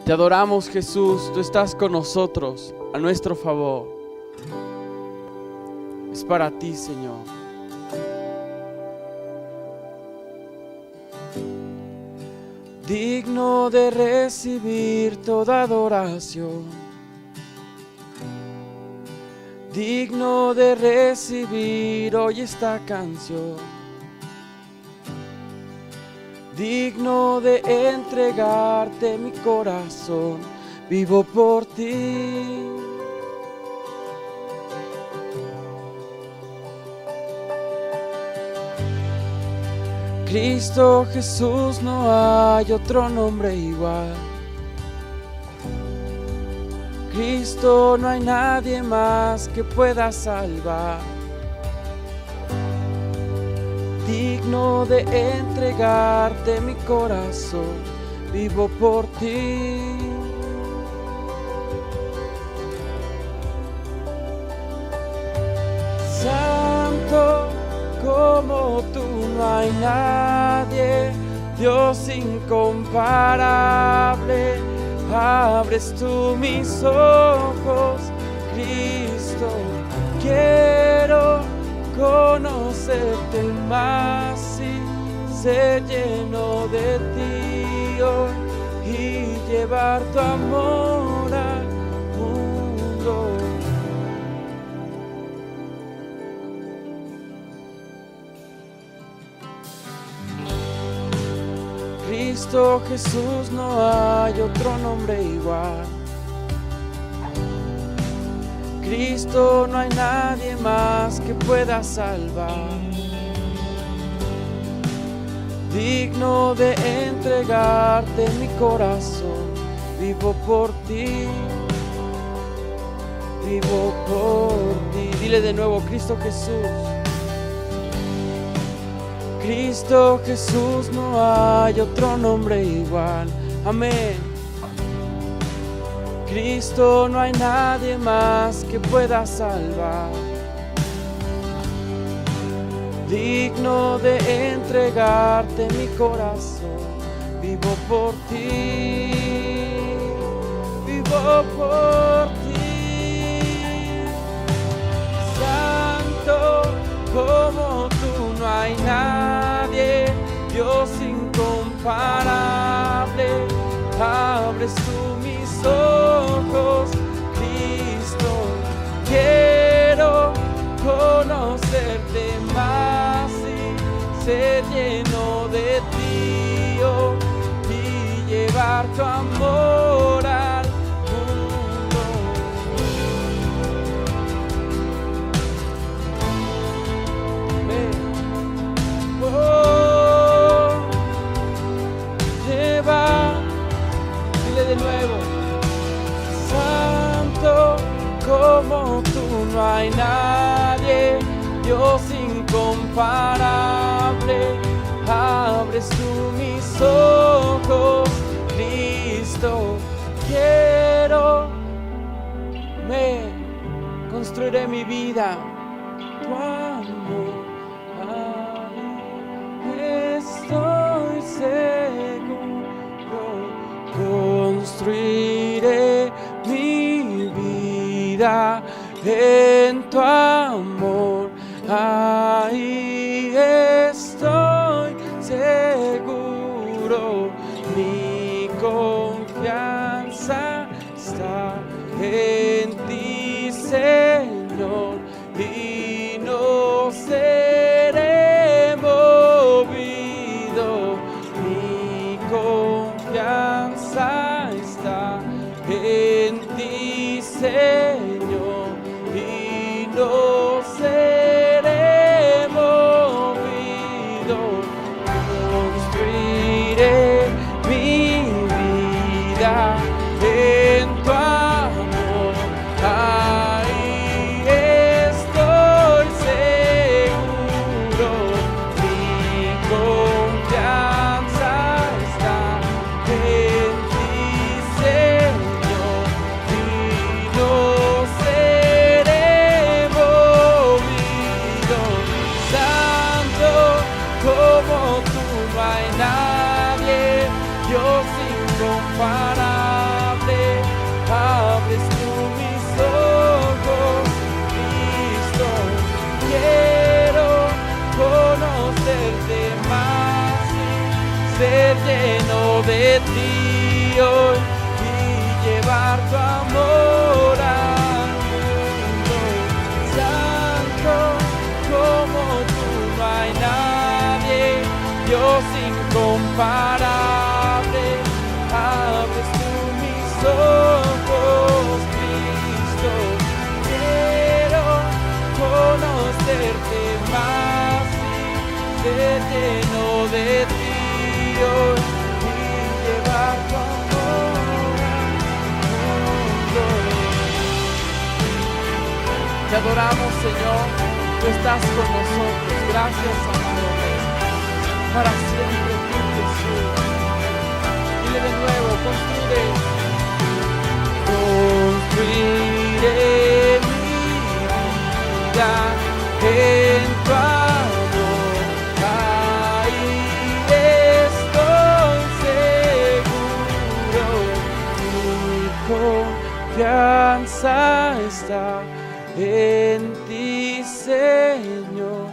Te adoramos, Jesús, tú estás con nosotros, a nuestro favor. Es para ti, Señor. Digno de recibir toda adoración, digno de recibir hoy esta canción, digno de entregarte mi corazón, vivo por ti. Cristo Jesús, no hay otro nombre igual. Cristo, no hay nadie más que pueda salvar. Digno de entregarte mi corazón, vivo por ti. Santo como tú no hay nadie, Dios incomparable. Abres tú mis ojos, Cristo, quiero conocerte más y ser lleno de ti hoy y llevar tu amor al mundo. Cristo Jesús, no hay otro nombre igual. Cristo, no hay nadie más que pueda salvar. Digno de entregarte mi corazón, vivo por ti, vivo por ti. Dile de nuevo, Cristo Jesús. Cristo Jesús, no hay otro nombre igual. Amén. Cristo, no hay nadie más que pueda salvar. Digno de entregarte mi corazón, vivo por ti, vivo por ti. Santo como tú no hay nadie, Dios incomparable. Abres tú mis ojos, Cristo, quiero conocerte más y ser lleno de ti oh, y llevar tu amor al mundo. Oh, lleva, dile de nuevo, Santo como tú no hay nadie, Dios incomparable. Abres tú mis ojos, Cristo, quiero, me construiré mi vida, tu amor, estoy seguro, construiré mi vida en tu amor, ahí estoy seguro, mi confianza está en ti, Señor, y no seré movido, mi confianza está en ti, Señor, y no seré movido. Construiré mi vida en tu amor, ahí estoy seguro, mi confianza está en ti, Señor, y no seré movido. Santo como tú no hay nadie, Dios incomparable. de ti hoy y llevar tu amor al mundo. Santo como tú no hay nadie, Dios incomparable. Abres tú mis ojos, Cristo. Quiero conocerte más y ser lleno de ti hoy y llevar tu amor al mundo. Te adoramos, Señor, tú estás con nosotros. Gracias, amado Rey, para siempre tú, Jesús. Dile de nuevo, construiré mi vida en tu amor, ahí estoy seguro, mi confianza está en ti, Señor,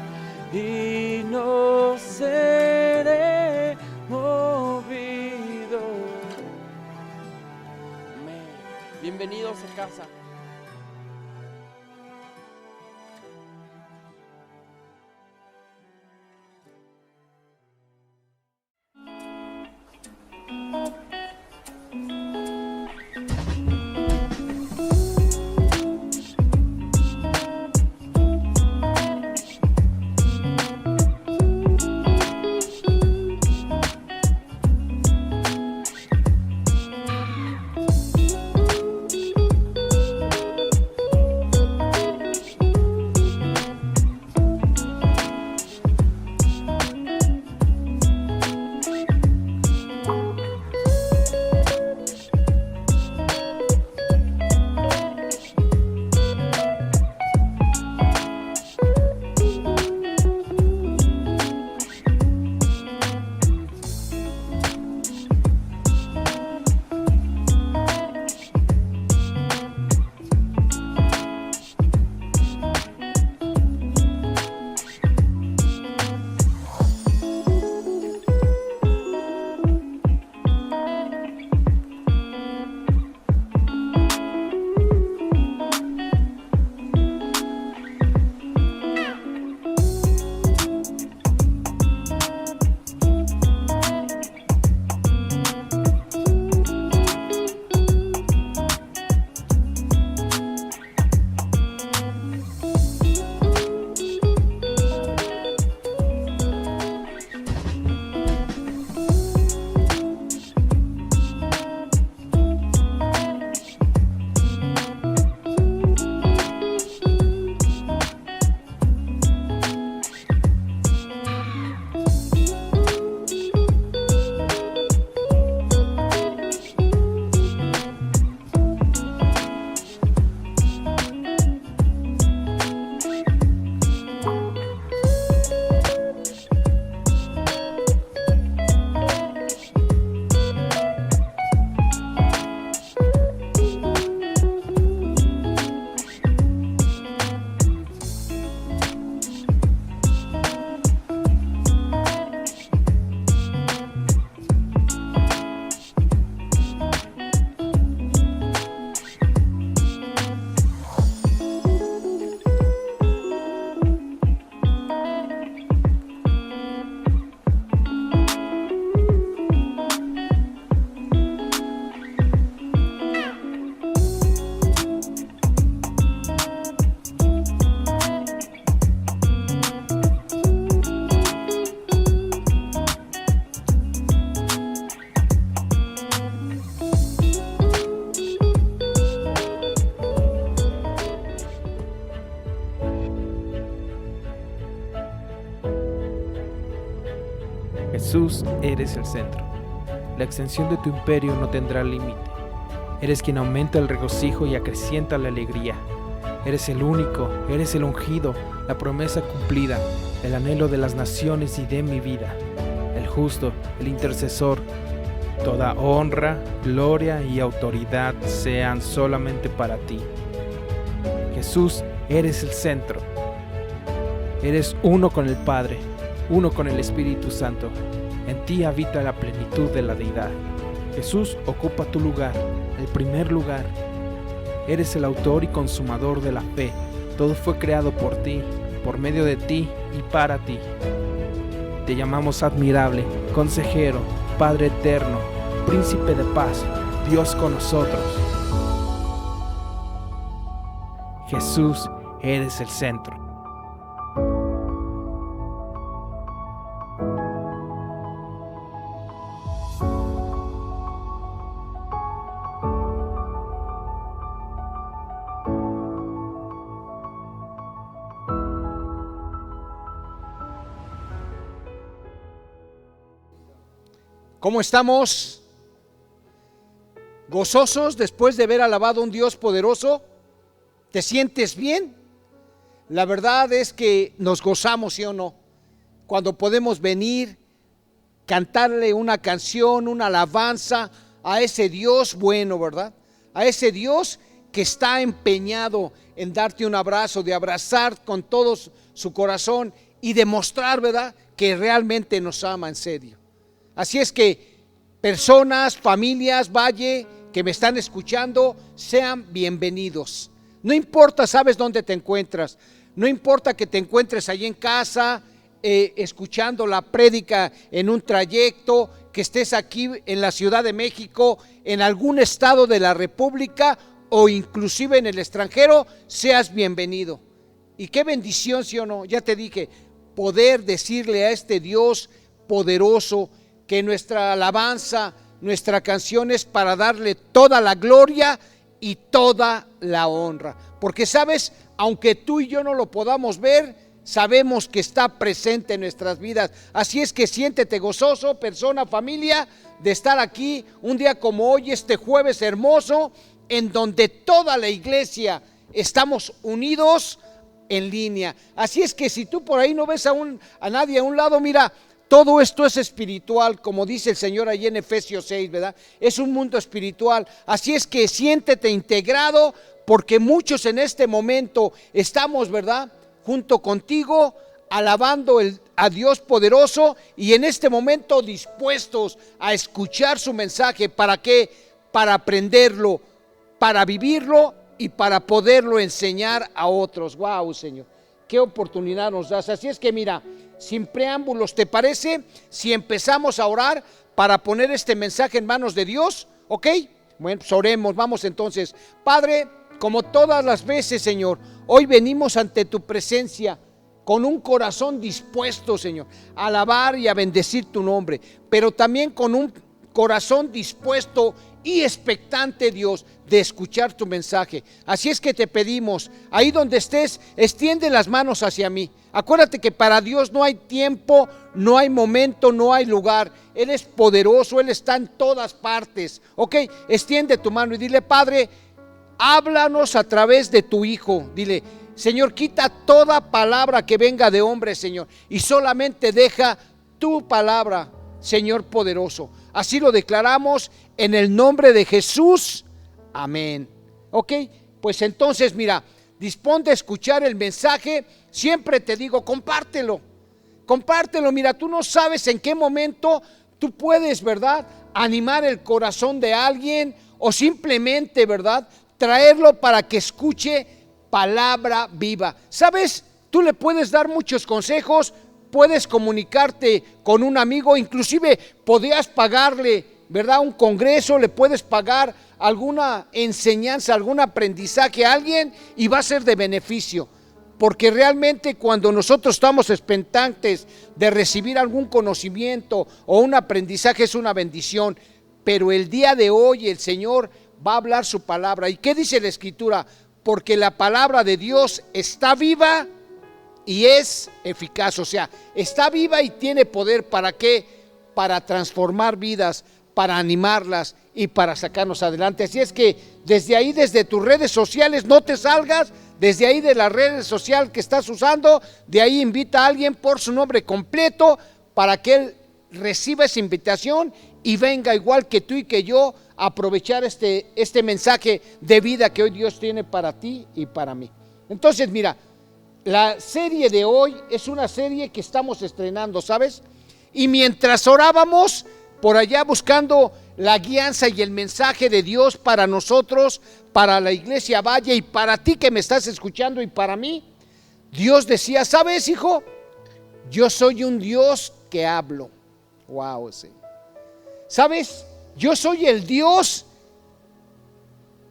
y no seré movido. Amén. Bienvenidos a casa. Jesús, eres el centro. La extensión de tu imperio no tendrá límite. Eres quien aumenta el regocijo y acrecienta la alegría. Eres el único, eres el ungido, la promesa cumplida, el anhelo de las naciones y de mi vida, el justo, el intercesor. Toda honra, gloria y autoridad sean solamente para ti. Jesús, eres el centro. Eres uno con el Padre, uno con el Espíritu Santo. En ti habita la plenitud. plenitud de la deidad. Jesús ocupa tu lugar, el primer lugar. Eres el autor y consumador de la fe. Todo fue creado por ti, por medio de ti y para ti. Te llamamos admirable, consejero, Padre eterno, príncipe de paz, Dios con nosotros. Jesús, eres el centro. ¿Cómo estamos? ¿Gozosos después de haber alabado a un Dios poderoso? ¿Te sientes bien? La verdad es que nos gozamos, ¿sí o no? Cuando podemos venir, cantarle una canción, una alabanza a ese Dios bueno, ¿verdad? A ese Dios que está empeñado en darte un abrazo, de abrazar con todo su corazón y demostrar, ¿verdad?, que realmente nos ama en serio. Así es que personas, familias, Valle, que me están escuchando, sean bienvenidos. No importa, sabes dónde te encuentras, no importa que te encuentres allí en casa, escuchando la prédica en un trayecto, que estés aquí en la Ciudad de México, en algún estado de la República o inclusive en el extranjero, seas bienvenido. Y qué bendición, ¿sí o no? Ya te dije, poder decirle a este Dios poderoso que nuestra alabanza, nuestra canción es para darle toda la gloria y toda la honra. Porque sabes, aunque tú y yo no lo podamos ver, sabemos que está presente en nuestras vidas. Así es que siéntete gozoso, persona, familia, de estar aquí un día como hoy, este jueves hermoso, en donde toda la iglesia estamos unidos en línea. Así es que si tú por ahí no ves a nadie a un lado, mira, todo esto es espiritual, como dice el Señor allí en Efesios 6, ¿verdad? Es un mundo espiritual. Así es que siéntete integrado, porque muchos en este momento estamos, ¿verdad?, junto contigo, alabando a Dios poderoso y en este momento dispuestos a escuchar su mensaje. ¿Para qué? Para aprenderlo, para vivirlo y para poderlo enseñar a otros. ¡Wow, Señor! ¡Qué oportunidad nos das! Así es que mira, sin preámbulos, ¿te parece si empezamos a orar para poner este mensaje en manos de Dios? ¿Ok? Bueno, pues oremos, vamos entonces. Padre, como todas las veces, Señor, hoy venimos ante tu presencia con un corazón dispuesto, Señor, a alabar y a bendecir tu nombre, pero también con un corazón dispuesto y expectante, Dios, de escuchar tu mensaje. Así es que te pedimos, ahí donde estés, extiende las manos hacia mí. Acuérdate que para Dios no hay tiempo, no hay momento, no hay lugar. Él es poderoso, Él está en todas partes. Ok, extiende tu mano y dile: Padre, háblanos a través de tu Hijo. Dile: Señor, quita toda palabra que venga de hombre, Señor, y solamente deja tu palabra, Señor poderoso. Así lo declaramos en el nombre de Jesús. Amén. Ok, pues entonces mira, disponte a escuchar el mensaje. Siempre te digo, compártelo. Mira, tú no sabes en qué momento tú puedes, ¿verdad?, animar el corazón de alguien o simplemente, ¿verdad?, traerlo para que escuche palabra viva. ¿Sabes? Tú le puedes dar muchos consejos, puedes comunicarte con un amigo, inclusive podrías pagarle, ¿verdad?, un congreso, le puedes pagar alguna enseñanza, algún aprendizaje a alguien y va a ser de beneficio. Porque realmente cuando nosotros estamos expectantes de recibir algún conocimiento o un aprendizaje es una bendición. Pero el día de hoy el Señor va a hablar su palabra. ¿Y qué dice la Escritura? Porque la palabra de Dios está viva y es eficaz. O sea, está viva y tiene poder. ¿Para qué? Para transformar vidas, para animarlas y para sacarnos adelante. Así es que desde ahí, desde tus redes sociales, no te salgas. Desde ahí de la red social que estás usando, de ahí invita a alguien por su nombre completo para que él reciba esa invitación y venga igual que tú y que yo a aprovechar este mensaje de vida que hoy Dios tiene para ti y para mí. Entonces mira, la serie de hoy es una serie que estamos estrenando, ¿sabes? Y mientras orábamos, por allá buscando la guianza y el mensaje de Dios para nosotros, para la iglesia Valle y para ti que me estás escuchando y para mí. Dios decía, ¿sabes, hijo? Yo soy un Dios que hablo. Wow, sí. ¿Sabes? Yo soy el Dios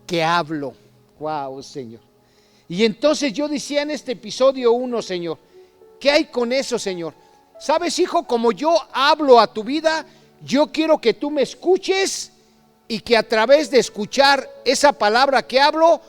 que hablo. Wow, Señor. Y entonces yo decía en este episodio 1, Señor, ¿qué hay con eso, Señor? ¿Sabes, hijo? Como yo hablo a tu vida, yo quiero que tú me escuches y que a través de escuchar esa palabra que hablo,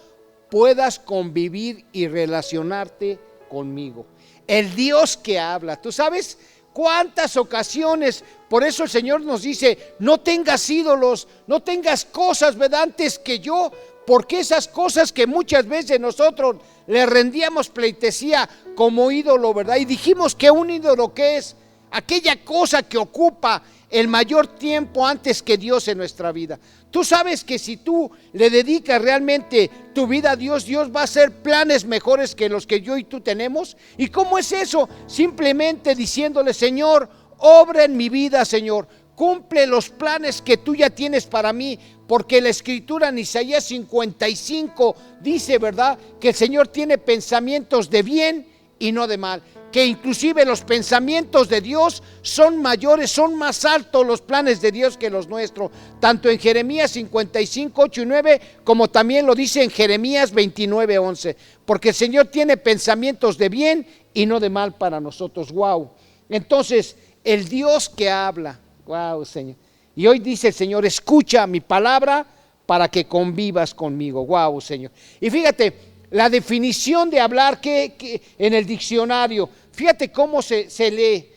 puedas convivir y relacionarte conmigo. El Dios que habla. ¿Tú sabes cuántas ocasiones? Por eso el Señor nos dice, no tengas ídolos, no tengas cosas, ¿verdad?, antes que yo, porque esas cosas que muchas veces nosotros le rendíamos pleitesía como ídolo, ¿verdad? Y dijimos que un ídolo, ¿qué es? Aquella cosa que ocupa el mayor tiempo antes que Dios en nuestra vida. Tú sabes que si tú le dedicas realmente tu vida a Dios, Dios va a hacer planes mejores que los que yo y tú tenemos. ¿Y cómo es eso? Simplemente diciéndole, Señor, obra en mi vida, Señor, cumple los planes que tú ya tienes para mí, porque la escritura en Isaías 55 dice, ¿verdad?, que el Señor tiene pensamientos de bien y no de mal, que inclusive los pensamientos de Dios son mayores, son más altos los planes de Dios que los nuestros, tanto en Jeremías 55, 8 y 9, como también lo dice en Jeremías 29, 11, porque el Señor tiene pensamientos de bien y no de mal para nosotros. Wow. Entonces, el Dios que habla, wow, Señor. Y hoy dice el Señor, escucha mi palabra para que convivas conmigo. Wow, Señor. Y fíjate, la definición de hablar que en el diccionario, fíjate cómo se lee: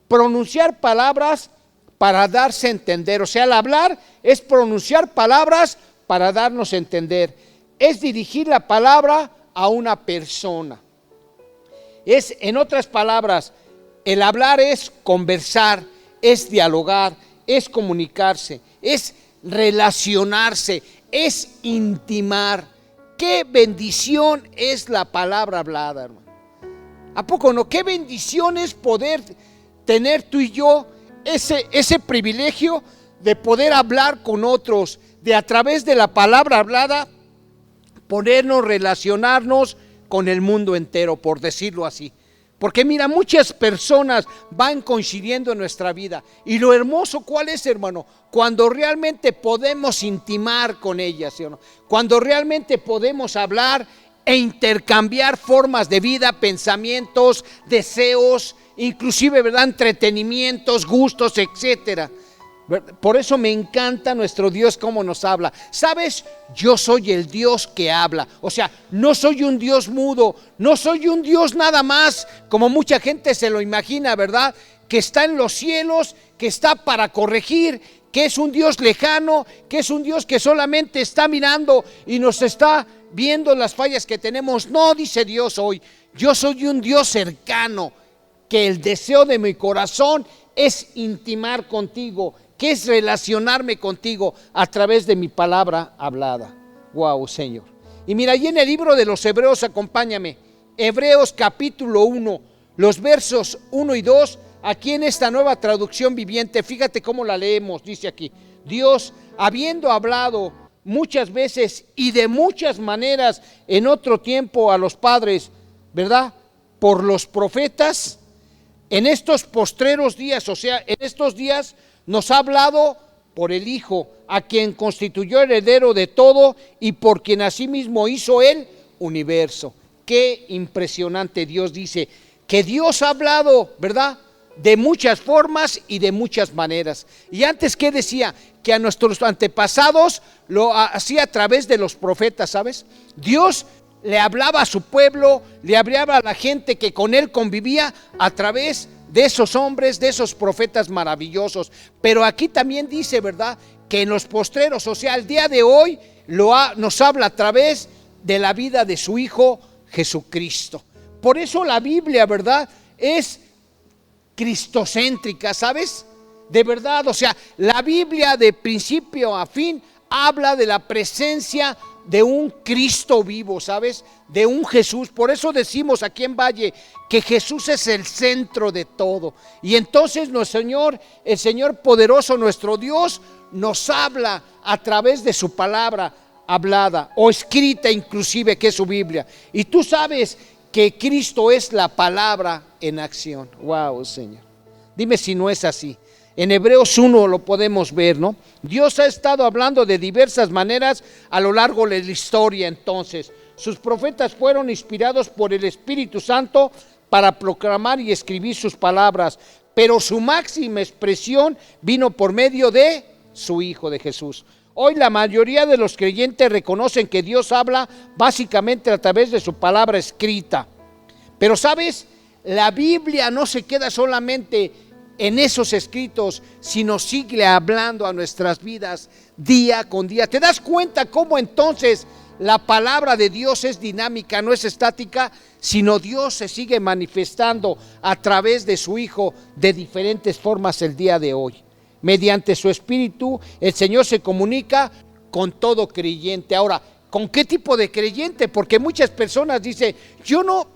pronunciar palabras para darse a entender. O sea, el hablar es pronunciar palabras para darnos a entender. Es dirigir la palabra a una persona. Es, en otras palabras, el hablar es conversar, es dialogar, es comunicarse, es relacionarse, es intimar. Qué bendición es la palabra hablada, hermano. ¿A poco no? Qué bendición es poder tener tú y yo ese privilegio de poder hablar con otros, de a través de la palabra hablada podernos relacionarnos con el mundo entero, por decirlo así. Porque mira, muchas personas van coincidiendo en nuestra vida. Y lo hermoso, ¿cuál es, hermano? Cuando realmente podemos intimar con ellas, ¿sí o no? Cuando realmente podemos hablar e intercambiar formas de vida, pensamientos, deseos, inclusive, ¿verdad?, entretenimientos, gustos, etcétera. Por eso me encanta nuestro Dios, cómo nos habla. ¿Sabes? Yo soy el Dios que habla. O sea, no soy un Dios mudo, no soy un Dios nada más, como mucha gente se lo imagina, ¿verdad?, que está en los cielos, que está para corregir, que es un Dios lejano, que es un Dios que solamente está mirando y nos está viendo las fallas que tenemos. No, dice Dios hoy, yo soy un Dios cercano, que el deseo de mi corazón es intimar contigo, que es relacionarme contigo a través de mi palabra hablada. Wow, Señor. Y mira, allí en el libro de los Hebreos, acompáñame, Hebreos capítulo 1, los versos 1 y 2, aquí en esta nueva traducción viviente, fíjate cómo la leemos, dice aquí: Dios, habiendo hablado muchas veces y de muchas maneras en otro tiempo a los padres, ¿verdad?, por los profetas, en estos postreros días, o sea, en estos días nos ha hablado por el Hijo, a quien constituyó heredero de todo y por quien asimismo hizo el universo. Qué impresionante. Dios dice que Dios ha hablado, ¿verdad?, de muchas formas y de muchas maneras. Y antes, ¿qué decía? Que a nuestros antepasados lo hacía a través de los profetas, ¿sabes? Dios le hablaba a su pueblo, le hablaba a la gente que con él convivía a través de esos hombres, de esos profetas maravillosos. Pero aquí también dice, ¿verdad?, que en los postreros, o sea, el día de hoy nos habla a través de la vida de su Hijo Jesucristo. Por eso la Biblia, ¿verdad?, es cristocéntrica, ¿sabes? De verdad, o sea, la Biblia de principio a fin habla de la presencia de un Cristo vivo, ¿sabes? De un Jesús. Por eso decimos aquí en Valle que Jesús es el centro de todo. Y entonces el Señor poderoso, nuestro Dios, nos habla a través de su palabra hablada o escrita inclusive, que es su Biblia. Y tú sabes que Cristo es la palabra en acción. Wow, Señor. Dime si no es así. En Hebreos 1 lo podemos ver, ¿no? Dios ha estado hablando de diversas maneras a lo largo de la historia. Entonces, sus profetas fueron inspirados por el Espíritu Santo para proclamar y escribir sus palabras, pero su máxima expresión vino por medio de su Hijo, de Jesús. Hoy la mayoría de los creyentes reconocen que Dios habla básicamente a través de su palabra escrita. Pero ¿sabes? La Biblia no se queda solamente en esos escritos, sino sigue hablando a nuestras vidas día con día. ¿Te das cuenta cómo entonces la palabra de Dios es dinámica, no es estática, sino Dios se sigue manifestando a través de su Hijo de diferentes formas el día de hoy? Mediante su Espíritu, el Señor se comunica con todo creyente. Ahora, ¿con qué tipo de creyente? Porque muchas personas dicen,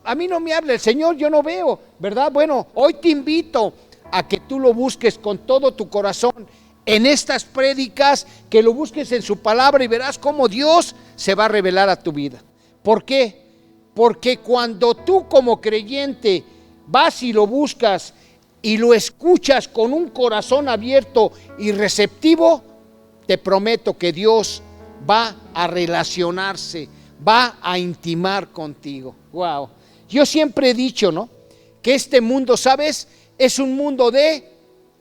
a mí no me habla el Señor, yo no veo, ¿verdad? Bueno, hoy te invito a que tú lo busques con todo tu corazón en estas prédicas, que lo busques en su palabra y verás cómo Dios se va a revelar a tu vida. ¿Por qué? Porque cuando tú como creyente vas y lo buscas y lo escuchas con un corazón abierto y receptivo, te prometo que Dios va a relacionarse, va a intimar contigo. Wow. Yo siempre he dicho, ¿no?, que este mundo, ¿sabes?, es un mundo de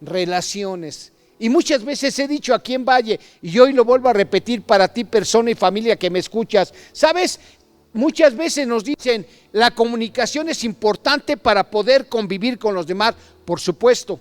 relaciones. Y muchas veces he dicho aquí en Valle, y hoy lo vuelvo a repetir para ti, persona y familia que me escuchas, ¿sabes? Muchas veces nos dicen, la comunicación es importante para poder convivir con los demás, por supuesto,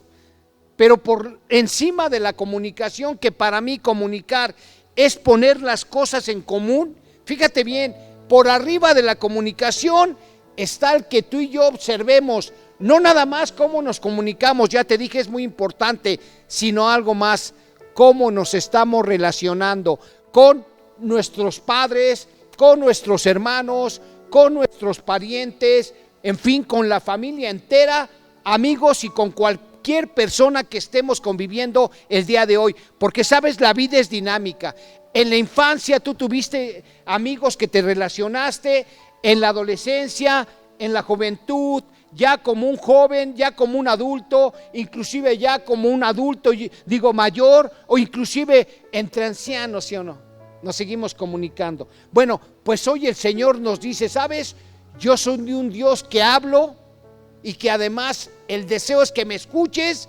pero por encima de la comunicación, que para mí comunicar es poner las cosas en común, fíjate bien, por arriba de la comunicación está el que tú y yo observemos, no nada más cómo nos comunicamos, ya te dije, es muy importante, sino algo más, cómo nos estamos relacionando con nuestros padres, con nuestros hermanos, con nuestros parientes, en fin, con la familia entera, amigos y con cualquier persona que estemos conviviendo el día de hoy, porque sabes, la vida es dinámica. En la infancia tú tuviste amigos que te relacionaste, en la adolescencia, en la juventud, ya como un joven, ya como un adulto, inclusive ya como un adulto, digo mayor, o inclusive entre ancianos, ¿sí o no? Nos seguimos comunicando. Bueno, pues hoy el Señor nos dice, ¿sabes? Yo soy un Dios que hablo y que además el deseo es que me escuches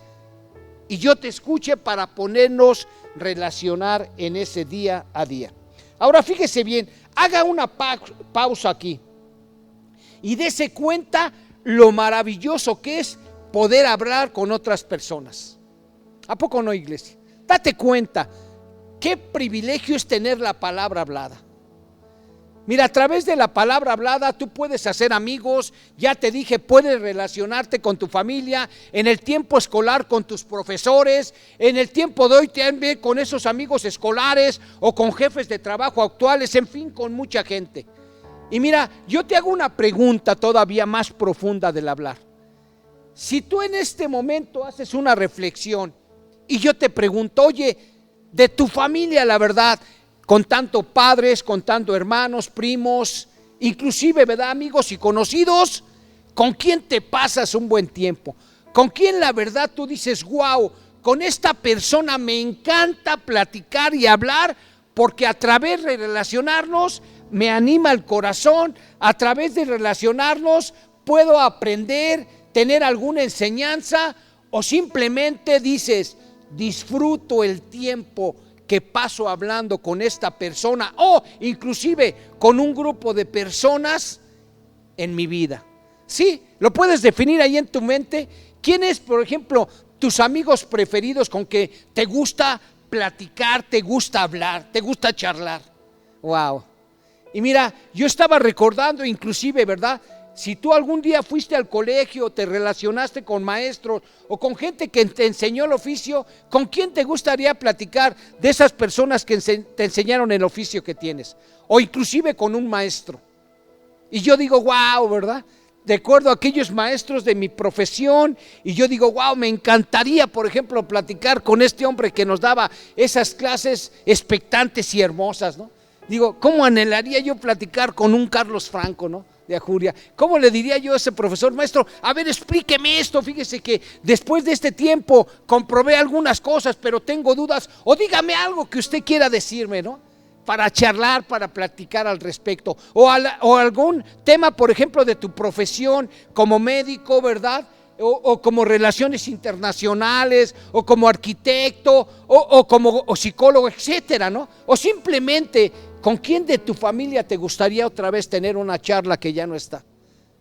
y yo te escuche para ponernos relacionar en ese día a día. Ahora fíjese bien, haga una pausa aquí y dése cuenta lo maravilloso que es poder hablar con otras personas. ¿A poco no, iglesia? Date cuenta, qué privilegio es tener la palabra hablada. Mira, a través de la palabra hablada tú puedes hacer amigos, ya te dije, puedes relacionarte con tu familia, en el tiempo escolar con tus profesores, en el tiempo de hoy también con esos amigos escolares o con jefes de trabajo actuales, en fin, con mucha gente. Y mira, yo te hago una pregunta todavía más profunda del hablar. Si tú en este momento haces una reflexión y yo te pregunto, oye, de tu familia, la verdad, contando padres, contando hermanos, primos, inclusive, ¿verdad?, amigos y conocidos, ¿con quién te pasas un buen tiempo? ¿Con quién la verdad tú dices, wow, con esta persona me encanta platicar y hablar, porque a través de relacionarnos me anima el corazón, a través de relacionarnos puedo aprender, tener alguna enseñanza, o simplemente dices, disfruto el tiempo que paso hablando con esta persona o inclusive con un grupo de personas en mi vida? Sí, lo puedes definir ahí en tu mente. ¿Quién es, por ejemplo, tus amigos preferidos con que te gusta platicar, te gusta hablar, te gusta charlar? Wow. Y mira, yo estaba recordando inclusive, ¿verdad?, Si tú algún día fuiste al colegio, te relacionaste con maestros o con gente que te enseñó el oficio, ¿con quién te gustaría platicar de esas personas que te enseñaron el oficio que tienes? O inclusive con un maestro. Y yo digo, wow, ¿verdad? Recuerdo a aquellos maestros de mi profesión y yo digo, wow, me encantaría, por ejemplo, platicar con este hombre que nos daba esas clases expectantes y hermosas, ¿no? Digo, ¿cómo anhelaría yo platicar con un Carlos Franco, ¿no? De Ajuria. ¿Cómo le diría yo a ese profesor, maestro, a ver, explíqueme esto, fíjese que después de este tiempo comprobé algunas cosas, pero tengo dudas, o dígame algo que usted quiera decirme, ¿no? Para charlar, para platicar al respecto, o algún tema, por ejemplo, de tu profesión como médico, ¿verdad? O como relaciones internacionales, o como arquitecto, o como psicólogo, etcétera, ¿no? O simplemente, ¿con quién de tu familia te gustaría otra vez tener una charla que ya no está?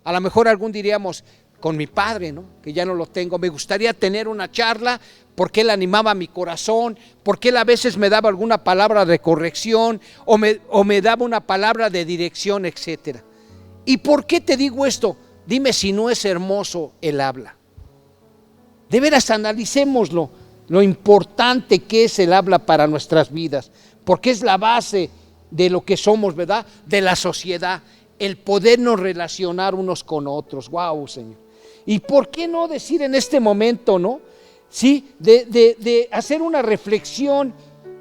A lo mejor algún diríamos, con mi padre, ¿no? Que ya no lo tengo. Me gustaría tener una charla porque él animaba mi corazón, porque él a veces me daba alguna palabra de corrección o me daba una palabra de dirección, etcétera. ¿Y por qué te digo esto? Dime si no es hermoso el habla. De veras, analicémoslo, lo importante que es el habla para nuestras vidas, porque es la base de lo que somos, ¿verdad? De la sociedad, el podernos relacionar unos con otros. Wow, Señor. ¿Y por qué no decir en este momento, no? Sí, de hacer una reflexión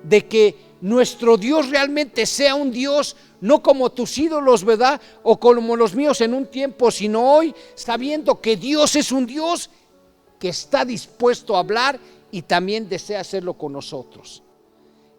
de que nuestro Dios realmente sea un Dios, no como tus ídolos, ¿verdad? O como los míos en un tiempo, sino hoy, sabiendo que Dios es un Dios que está dispuesto a hablar y también desea hacerlo con nosotros.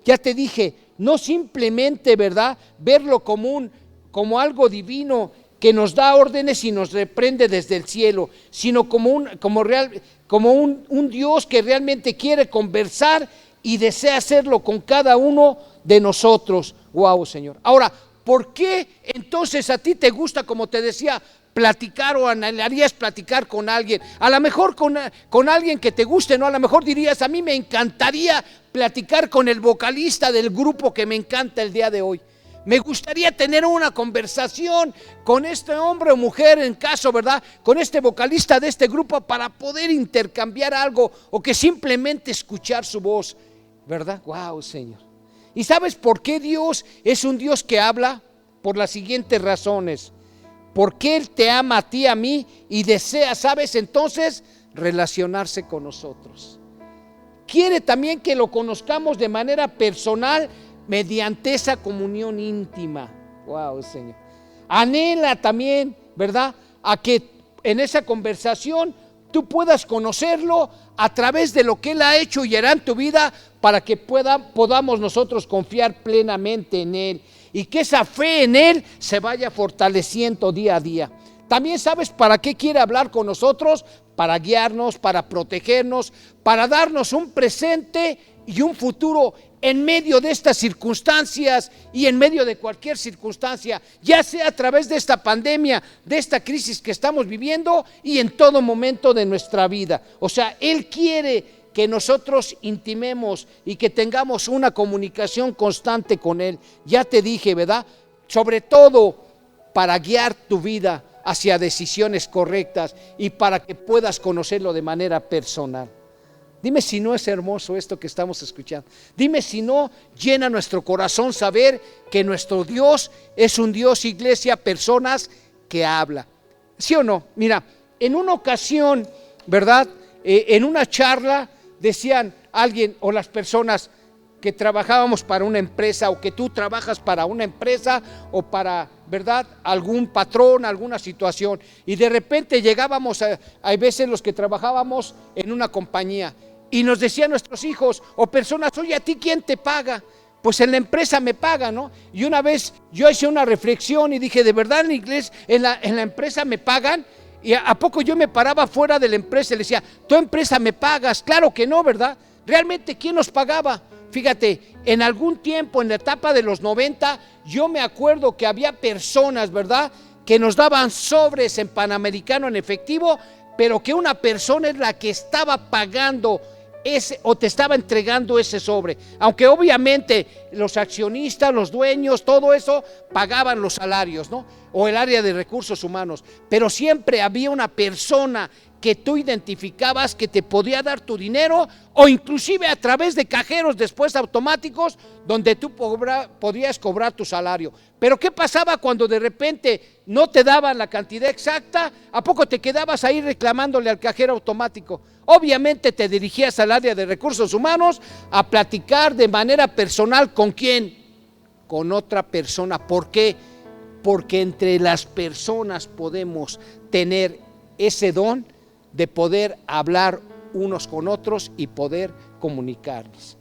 Ya te dije, no simplemente, ¿verdad?, verlo como algo divino que nos da órdenes y nos reprende desde el cielo, sino como un Dios que realmente quiere conversar y desea hacerlo con cada uno de nosotros. Wow, Señor. Ahora, ¿por qué entonces a ti te gusta, como te decía, platicar o anhelarías platicar con alguien? A lo mejor con alguien que te guste, ¿no? A lo mejor dirías, a mí me encantaría platicar con el vocalista del grupo que me encanta el día de hoy. Me gustaría tener una conversación con este hombre o mujer, en caso, ¿verdad?, con este vocalista de este grupo para poder intercambiar algo o que simplemente escuchar su voz, ¿verdad? Wow, Señor. ¿Y sabes por qué Dios es un Dios que habla? Por las siguientes razones. Porque Él te ama a ti, a mí, y desea, ¿sabes? Entonces, relacionarse con nosotros. Quiere también que lo conozcamos de manera personal, mediante esa comunión íntima. Wow, Señor. Anhela también, ¿verdad?, a que en esa conversación tú puedas conocerlo a través de lo que Él ha hecho y hará en tu vida, para que podamos nosotros confiar plenamente en Él y que esa fe en Él se vaya fortaleciendo día a día. También, ¿sabes para qué quiere hablar con nosotros? Para guiarnos, para protegernos, para darnos un presente y un futuro en medio de estas circunstancias y en medio de cualquier circunstancia, ya sea a través de esta pandemia, de esta crisis que estamos viviendo y en todo momento de nuestra vida. O sea, Él quiere que nosotros intimemos y que tengamos una comunicación constante con Él. Ya te dije, ¿verdad? Sobre todo para guiar tu vida hacia decisiones correctas y para que puedas conocerlo de manera personal. Dime si no es hermoso esto que estamos escuchando. Dime si no llena nuestro corazón saber que nuestro Dios es un Dios, iglesia, personas que habla. ¿Sí o no? Mira, en una ocasión, ¿verdad?, en una charla decían alguien o las personas que trabajábamos para una empresa, o que tú trabajas para una empresa o para, ¿verdad?, algún patrón, alguna situación, y de repente llegábamos hay veces los que trabajábamos en una compañía y nos decían nuestros hijos o personas, oye, ¿a ti quién te paga? Pues en la empresa me paga, ¿no? Y una vez yo hice una reflexión y dije, ¿de verdad en la empresa me pagan? Y ¿a poco yo me paraba fuera de la empresa y le decía, ¿tu empresa me pagas? Claro que no, ¿verdad? ¿Realmente quién nos pagaba? Fíjate, en algún tiempo, en la etapa de los 90, yo me acuerdo que había personas, ¿verdad?, que nos daban sobres en Panamericano en efectivo, pero que una persona es la que estaba pagando o te estaba entregando ese sobre, aunque obviamente los accionistas, los dueños, todo eso pagaban los salarios, ¿no? O el área de recursos humanos, pero siempre había una persona que tú identificabas que te podía dar tu dinero, o inclusive a través de cajeros después automáticos donde tú podías cobrar tu salario. Pero ¿qué pasaba cuando de repente no te daban la cantidad exacta? ¿A poco te quedabas ahí reclamándole al cajero automático? Obviamente te dirigías al área de recursos humanos a platicar de manera personal. ¿Con quién? Con otra persona. ¿Por qué? Porque entre las personas podemos tener ese don de poder hablar unos con otros y poder comunicarnos.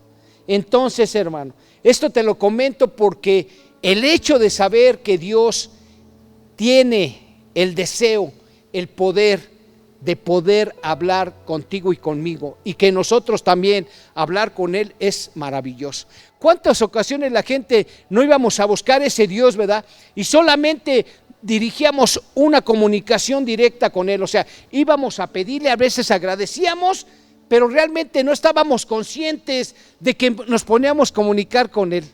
Entonces, hermano, esto te lo comento porque el hecho de saber que Dios tiene el deseo, el poder de poder hablar contigo y conmigo, y que nosotros también hablar con Él, es maravilloso. ¿Cuántas ocasiones la gente no íbamos a buscar ese Dios, verdad? Y solamente dirigíamos una comunicación directa con Él, o sea, íbamos a pedirle, a veces agradecíamos, pero realmente no estábamos conscientes de que nos poníamos a comunicar con Él.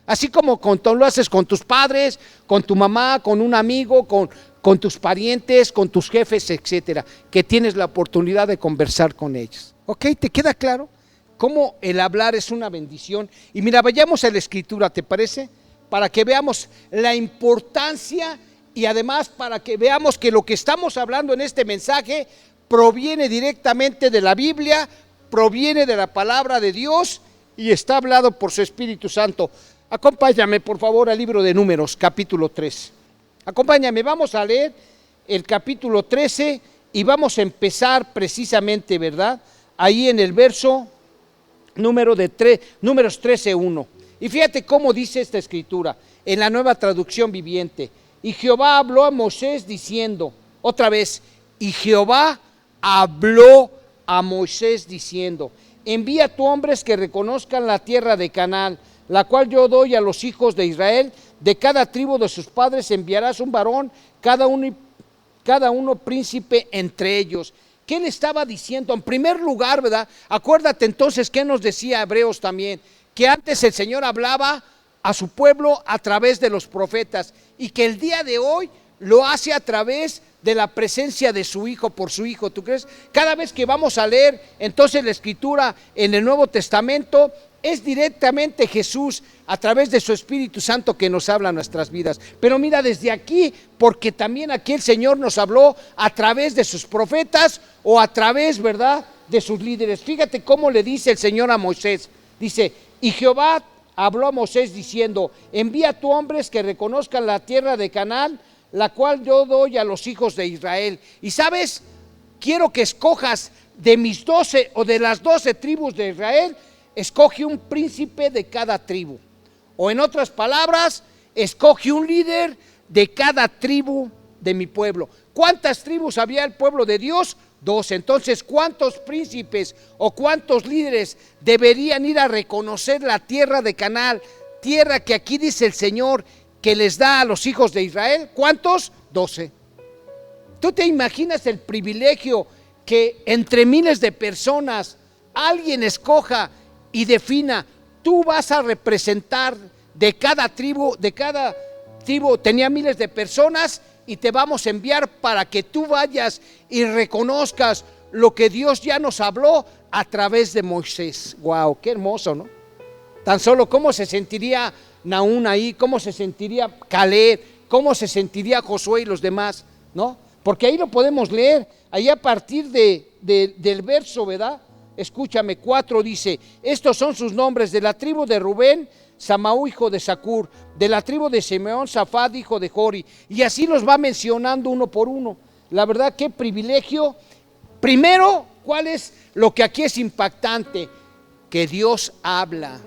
Así como lo haces con tus padres, con tu mamá, con un amigo, con tus parientes, con tus jefes, etcétera, que tienes la oportunidad de conversar con ellos. ¿Ok? ¿Te queda claro cómo el hablar es una bendición? Y mira, vayamos a la Escritura, ¿te parece? Para que veamos la importancia y además para que veamos que lo que estamos hablando en este mensaje proviene directamente de la Biblia, proviene de la palabra de Dios y está hablado por su Espíritu Santo. Acompáñame por favor al libro de Números, capítulo 3. Acompáñame, vamos a leer el capítulo 13 y vamos a empezar precisamente, ¿verdad? Ahí en el verso Números 13:1. Y fíjate cómo dice esta escritura en la Nueva Traducción Viviente. Y Jehová habló a Moisés diciendo, otra vez, y Jehová habló a Moisés diciendo, envía a tus hombres que reconozcan la tierra de Canaán, la cual yo doy a los hijos de Israel. De cada tribu de sus padres enviarás un varón, cada uno príncipe entre ellos. ¿Qué le estaba diciendo? En primer lugar, ¿verdad? Acuérdate entonces qué nos decía Hebreos también, que antes el Señor hablaba a su pueblo a través de los profetas y que el día de hoy lo hace a través de la presencia de su Hijo, por su Hijo. ¿Tú crees? Cada vez que vamos a leer entonces la Escritura en el Nuevo Testamento, es directamente Jesús a través de su Espíritu Santo que nos habla en nuestras vidas. Pero mira, desde aquí, porque también aquí el Señor nos habló a través de sus profetas o a través, ¿verdad?, de sus líderes. Fíjate cómo le dice el Señor a Moisés. Dice, y Jehová habló a Moisés diciendo, envía a tus hombres que reconozcan la tierra de Canaán, la cual yo doy a los hijos de Israel. Y sabes, quiero que escojas de mis 12 o de las 12 tribus de Israel, escoge un príncipe de cada tribu. O en otras palabras, escoge un líder de cada tribu de mi pueblo. ¿Cuántas tribus había el pueblo de Dios? 12. Entonces, ¿cuántos príncipes o cuántos líderes deberían ir a reconocer la tierra de Canaán? Tierra que aquí dice el Señor que les da a los hijos de Israel. ¿Cuántos? 12. ¿Tú te imaginas el privilegio que entre miles de personas alguien escoja y defina, tú vas a representar de cada tribu tenía miles de personas y te vamos a enviar para que tú vayas y reconozcas lo que Dios ya nos habló a través de Moisés? Wow, qué hermoso, ¿no? Tan solo cómo se sentiría Naún ahí, cómo se sentiría Caleb, cómo se sentiría Josué y los demás, ¿no? Porque ahí lo podemos leer, ahí a partir del verso, ¿verdad? Escúchame, 4 dice, estos son sus nombres: de la tribu de Rubén, Samaú hijo de Zacur; de la tribu de Simeón, Safat hijo de Jori. Y así los va mencionando uno por uno. La verdad, qué privilegio. Primero, ¿cuál es lo que aquí es impactante? Que Dios habla.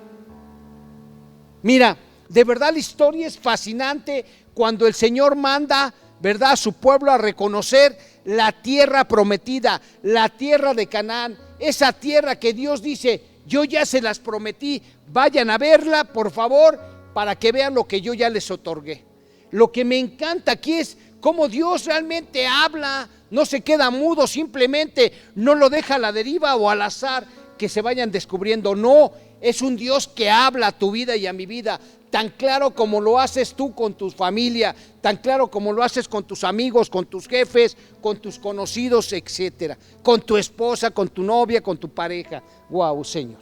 Mira, de verdad la historia es fascinante cuando el Señor manda, ¿verdad?, a su pueblo a reconocer la tierra prometida, la tierra de Canaán. Esa tierra que Dios dice, yo ya se las prometí, vayan a verla, por favor, para que vean lo que yo ya les otorgué. Lo que me encanta aquí es cómo Dios realmente habla, no se queda mudo, simplemente no lo deja a la deriva o al azar, que se vayan descubriendo. No, es un Dios que habla a tu vida y a mi vida, tan claro como lo haces tú con tu familia, tan claro como lo haces con tus amigos, con tus jefes, con tus conocidos, etcétera, con tu esposa, con tu novia, con tu pareja. Wow, Señor.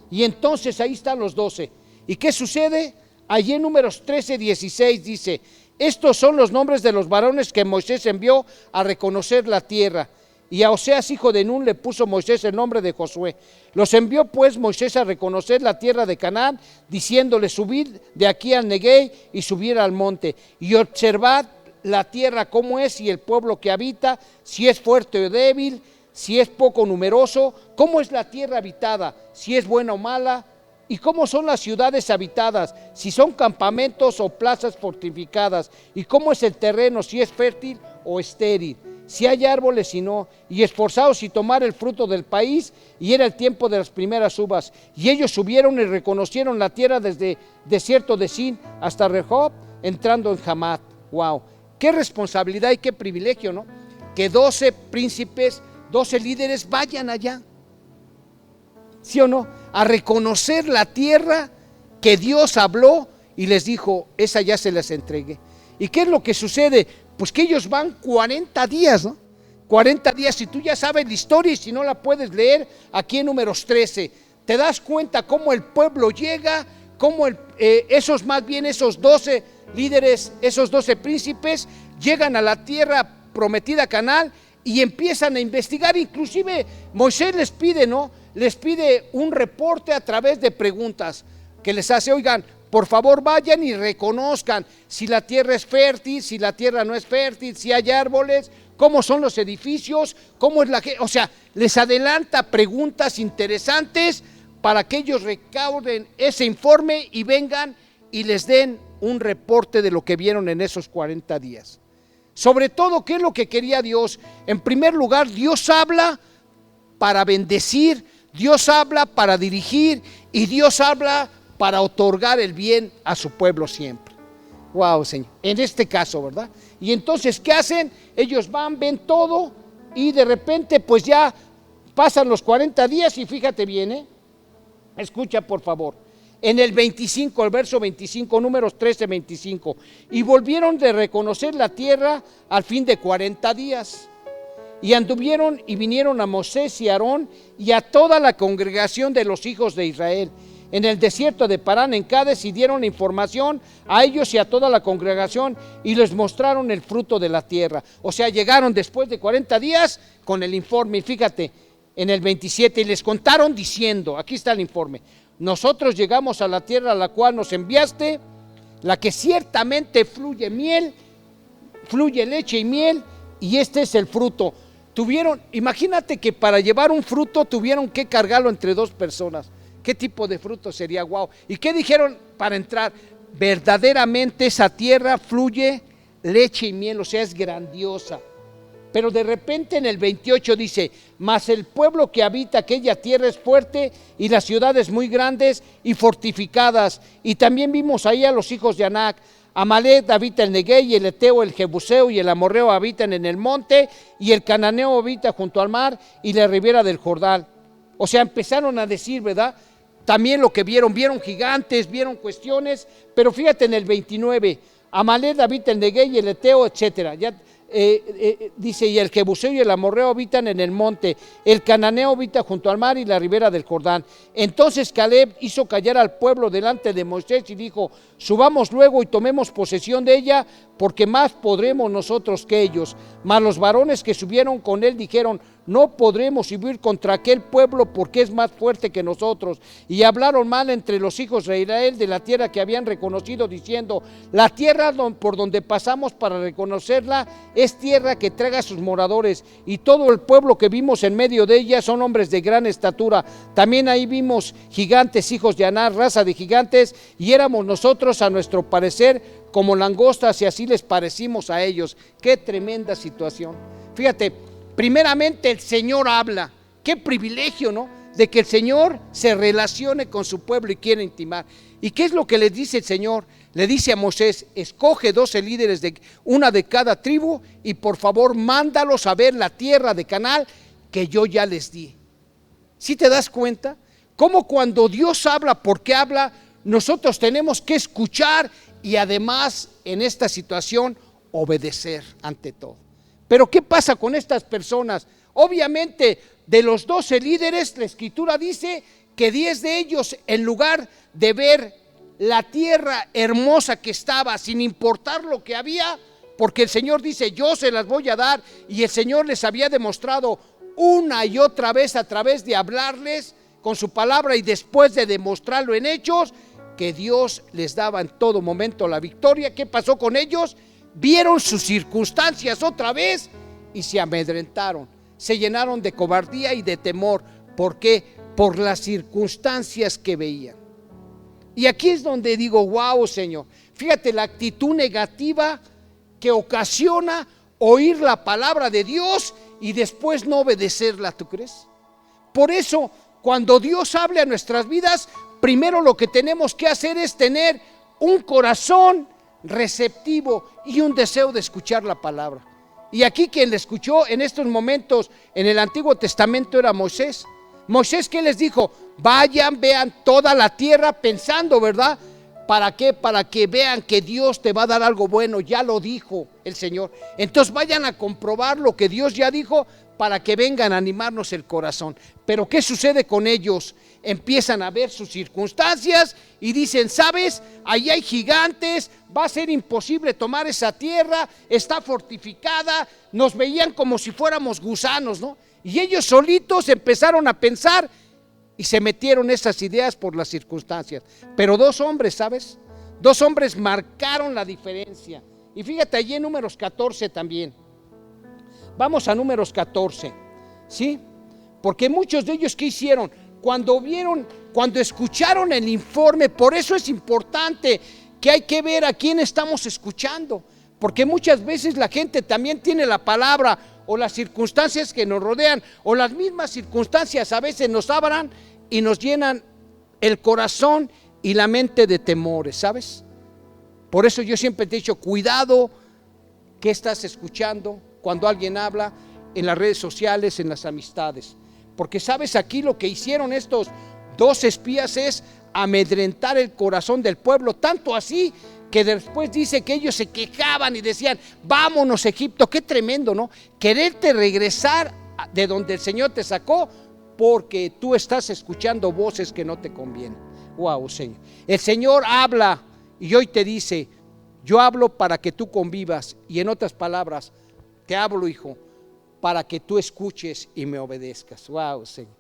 Y entonces ahí están los 12. ¿Y qué sucede? Allí en Números 13:16 dice: estos son los nombres de los varones que Moisés envió a reconocer la tierra. Y a Oseas, hijo de Nun, le puso Moisés el nombre de Josué. Los envió pues Moisés a reconocer la tierra de Canaán, diciéndole: subid de aquí al Neguey y subir al monte, y observad la tierra cómo es, y el pueblo que habita, si es fuerte o débil, si es poco numeroso, cómo es la tierra habitada, si es buena o mala, y cómo son las ciudades habitadas, si son campamentos o plazas fortificadas, y cómo es el terreno, si es fértil o estéril, si hay árboles y no, y esforzados y tomar el fruto del país. Y era el tiempo de las primeras uvas. Y ellos subieron y reconocieron la tierra desde desierto de Sin hasta Rehob, entrando en Hamat. Wow, qué responsabilidad y qué privilegio, ¿no? Que 12 príncipes, 12 líderes vayan allá, ¿sí o no? A reconocer la tierra que Dios habló y les dijo: esa ya se las entregué. ¿Y qué es lo que sucede? Pues que ellos van 40 días, ¿no? 40 días, si tú ya sabes la historia y si no la puedes leer, aquí en Números 13, te das cuenta cómo el pueblo llega, cómo esos 12 líderes, esos 12 príncipes llegan a la tierra prometida, Canaán, y empiezan a investigar. Inclusive Moisés les pide, ¿no? Les pide un reporte a través de preguntas que les hace: oigan, por favor vayan y reconozcan si la tierra es fértil, si la tierra no es fértil, si hay árboles, cómo son los edificios, cómo es la gente. O sea, les adelanta preguntas interesantes para que ellos recauden ese informe y vengan y les den un reporte de lo que vieron en esos 40 días. Sobre todo, ¿qué es lo que quería Dios? En primer lugar, Dios habla para bendecir, Dios habla para dirigir y Dios habla para otorgar el bien a su pueblo siempre. Wow, Señor, en este caso, ¿verdad? Y entonces, ¿qué hacen? Ellos van, ven todo y de repente pues ya pasan los 40 días y fíjate bien, escucha por favor. En el 25, el verso 25, Números 13:25, y volvieron de reconocer la tierra al fin de 40 días. Y anduvieron y vinieron a Moisés y a Aarón y a toda la congregación de los hijos de Israel en el desierto de Parán en Cades, y dieron información a ellos y a toda la congregación y les mostraron el fruto de la tierra. O sea, llegaron después de 40 días con el informe. Y fíjate, en el 27, y les contaron diciendo, aquí está el informe: nosotros llegamos a la tierra a la cual nos enviaste, la que ciertamente fluye leche y miel, y este es el fruto. Imagínate que para llevar un fruto tuvieron que cargarlo entre 2 personas. ¿Qué tipo de fruto sería? Wow. ¿Y qué dijeron para entrar? Verdaderamente esa tierra fluye leche y miel, o sea, es grandiosa. Pero de repente en el 28 dice: mas el pueblo que habita aquella tierra es fuerte, y las ciudades muy grandes y fortificadas. Y también vimos ahí a los hijos de Anac. Amalek habita el Neguey, y el Eteo, el Jebuseo y el Amorreo habitan en el monte, y el Cananeo habita junto al mar y la ribera del Jordán. O sea, empezaron a decir, ¿verdad? También lo que vieron gigantes, vieron cuestiones, pero fíjate en el 29, Amalek habita el Neguey y el Eteo, etcétera. Ya dice: y el Jebuseo y el Amorreo habitan en el monte, el Cananeo habita junto al mar y la ribera del Jordán. Entonces Caleb hizo callar al pueblo delante de Moisés y dijo: subamos luego y tomemos posesión de ella, porque más podremos nosotros que ellos. Mas los varones que subieron con él dijeron: no podremos subir contra aquel pueblo, porque es más fuerte que nosotros. Y hablaron mal entre los hijos de Israel de la tierra que habían reconocido, diciendo: la tierra por donde pasamos para reconocerla es tierra que traga a sus moradores, y todo el pueblo que vimos en medio de ella son hombres de gran estatura. También ahí vimos gigantes, hijos de Aná, raza de gigantes, y éramos nosotros a nuestro parecer como langostas, y así les parecimos a ellos. Qué tremenda situación. Fíjate, primeramente el Señor habla. Qué privilegio, ¿no? De que el Señor se relacione con su pueblo y quiere intimar. ¿Y qué es lo que le dice el Señor? Le dice a Moisés: escoge 12 líderes, una de cada tribu, y por favor mándalos a ver la tierra de Canaán que yo ya les di. ¿Sí te das cuenta? Cómo cuando Dios habla, porque habla, nosotros tenemos que escuchar y además en esta situación obedecer ante todo. Pero ¿qué pasa con estas personas? Obviamente de los 12 líderes, la Escritura dice que 10 de ellos, en lugar de ver la tierra hermosa que estaba, sin importar lo que había, porque el Señor dice, yo se las voy a dar, y el Señor les había demostrado una y otra vez a través de hablarles con su palabra y después de demostrarlo en hechos, que Dios les daba en todo momento la victoria. ¿Qué pasó con ellos? Vieron sus circunstancias otra vez y se amedrentaron, se llenaron de cobardía y de temor. ¿Por qué? Por las circunstancias que veían. Y aquí es donde digo, wow, Señor, fíjate la actitud negativa que ocasiona oír la palabra de Dios y después no obedecerla, ¿tú crees? Por eso, cuando Dios hable a nuestras vidas, primero lo que tenemos que hacer es tener un corazón receptivo y un deseo de escuchar la palabra. Y aquí quien le escuchó en estos momentos en el Antiguo Testamento era Moisés. Moisés, ¿qué les dijo? Vayan, vean toda la tierra, pensando, ¿verdad? ¿Para qué? Para que vean que Dios te va a dar algo bueno, ya lo dijo el Señor. Entonces vayan a comprobar lo que Dios ya dijo para que vengan a animarnos el corazón. Pero ¿qué sucede con ellos? Empiezan a ver sus circunstancias y dicen, ¿sabes? Ahí hay gigantes, va a ser imposible tomar esa tierra, está fortificada, nos veían como si fuéramos gusanos, ¿no? Y ellos solitos empezaron a pensar y se metieron esas ideas por las circunstancias. Pero 2 hombres, ¿sabes? 2 hombres marcaron la diferencia. Y fíjate allí en Números 14 también. Vamos a Números 14, ¿sí? Porque muchos de ellos, ¿qué hicieron? Cuando escucharon el informe, por eso es importante que hay que ver a quién estamos escuchando. Porque muchas veces la gente también tiene la palabra o las circunstancias que nos rodean o las mismas circunstancias a veces nos abran y nos llenan el corazón y la mente de temores, ¿sabes? Por eso yo siempre te he dicho, cuidado qué estás escuchando cuando alguien habla en las redes sociales, en las amistades. Porque sabes, aquí lo que hicieron estos 2 espías es amedrentar el corazón del pueblo, tanto así que después dice que ellos se quejaban y decían, vámonos Egipto. Qué tremendo, ¿no? Quererte regresar de donde el Señor te sacó porque tú estás escuchando voces que no te convienen. Wow, Señor. El Señor habla y hoy te dice, yo hablo para que tú convivas, y en otras palabras, te hablo, hijo, para que tú escuches y me obedezcas. Wow, Señor.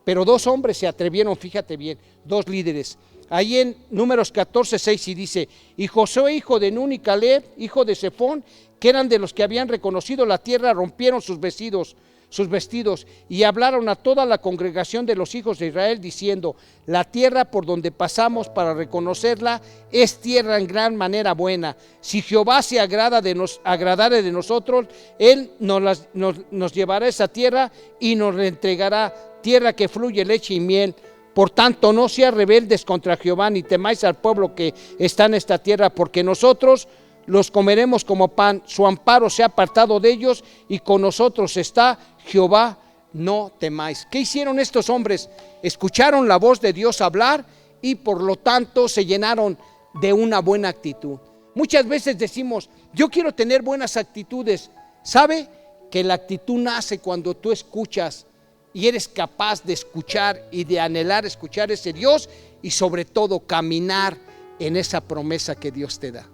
Pero 2 hombres se atrevieron, fíjate bien, 2 líderes. Ahí en Números 14, 6 y dice, y Josué, hijo de Nun, y Caleb, hijo de Sefón, que eran de los que habían reconocido la tierra, rompieron sus vestidos y hablaron a toda la congregación de los hijos de Israel diciendo, la tierra por donde pasamos para reconocerla es tierra en gran manera buena. Si Jehová se agradare de nosotros, Él nos llevará esa tierra y nos entregará, tierra que fluye leche y miel. Por tanto, no seas rebeldes contra Jehová, ni temáis al pueblo que está en esta tierra, porque nosotros los comeremos como pan. Su amparo se ha apartado de ellos, y con nosotros está Jehová, no temáis. ¿Qué hicieron estos hombres? Escucharon la voz de Dios hablar y por lo tanto se llenaron de una buena actitud. Muchas veces decimos, yo quiero tener buenas actitudes. ¿Sabe? Que la actitud nace cuando tú escuchas y eres capaz de escuchar y de anhelar escuchar a ese Dios, y sobre todo caminar en esa promesa que Dios te da.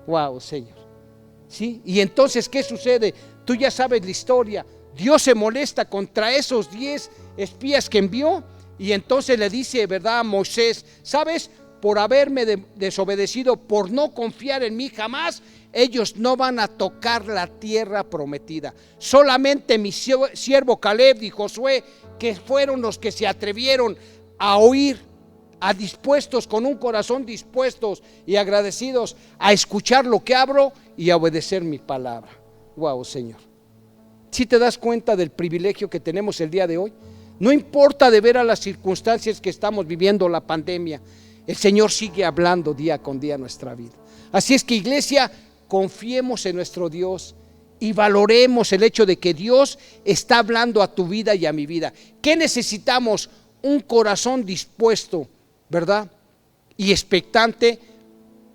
Wow, Señor. ¿Sí? Y entonces, ¿qué sucede? Tú ya sabes la historia. Dios se molesta contra esos 10 espías que envió, y entonces le dice, ¿verdad?, a Moisés, ¿sabes? Por haberme desobedecido, por no confiar en mí jamás, ellos no van a tocar la tierra prometida. Solamente mi siervo Caleb y Josué, que fueron los que se atrevieron a oír, a dispuestos, con un corazón dispuestos y agradecidos a escuchar lo que hablo y a obedecer mi palabra. Wow, Señor. ¿Sí te das cuenta del privilegio que tenemos el día de hoy? No importa de ver a las circunstancias que estamos viviendo, la pandemia, el Señor sigue hablando día con día a nuestra vida. Así es que, iglesia, confiemos en nuestro Dios y valoremos el hecho de que Dios está hablando a tu vida y a mi vida. ¿Qué necesitamos? Un corazón dispuesto, ¿verdad? Y expectante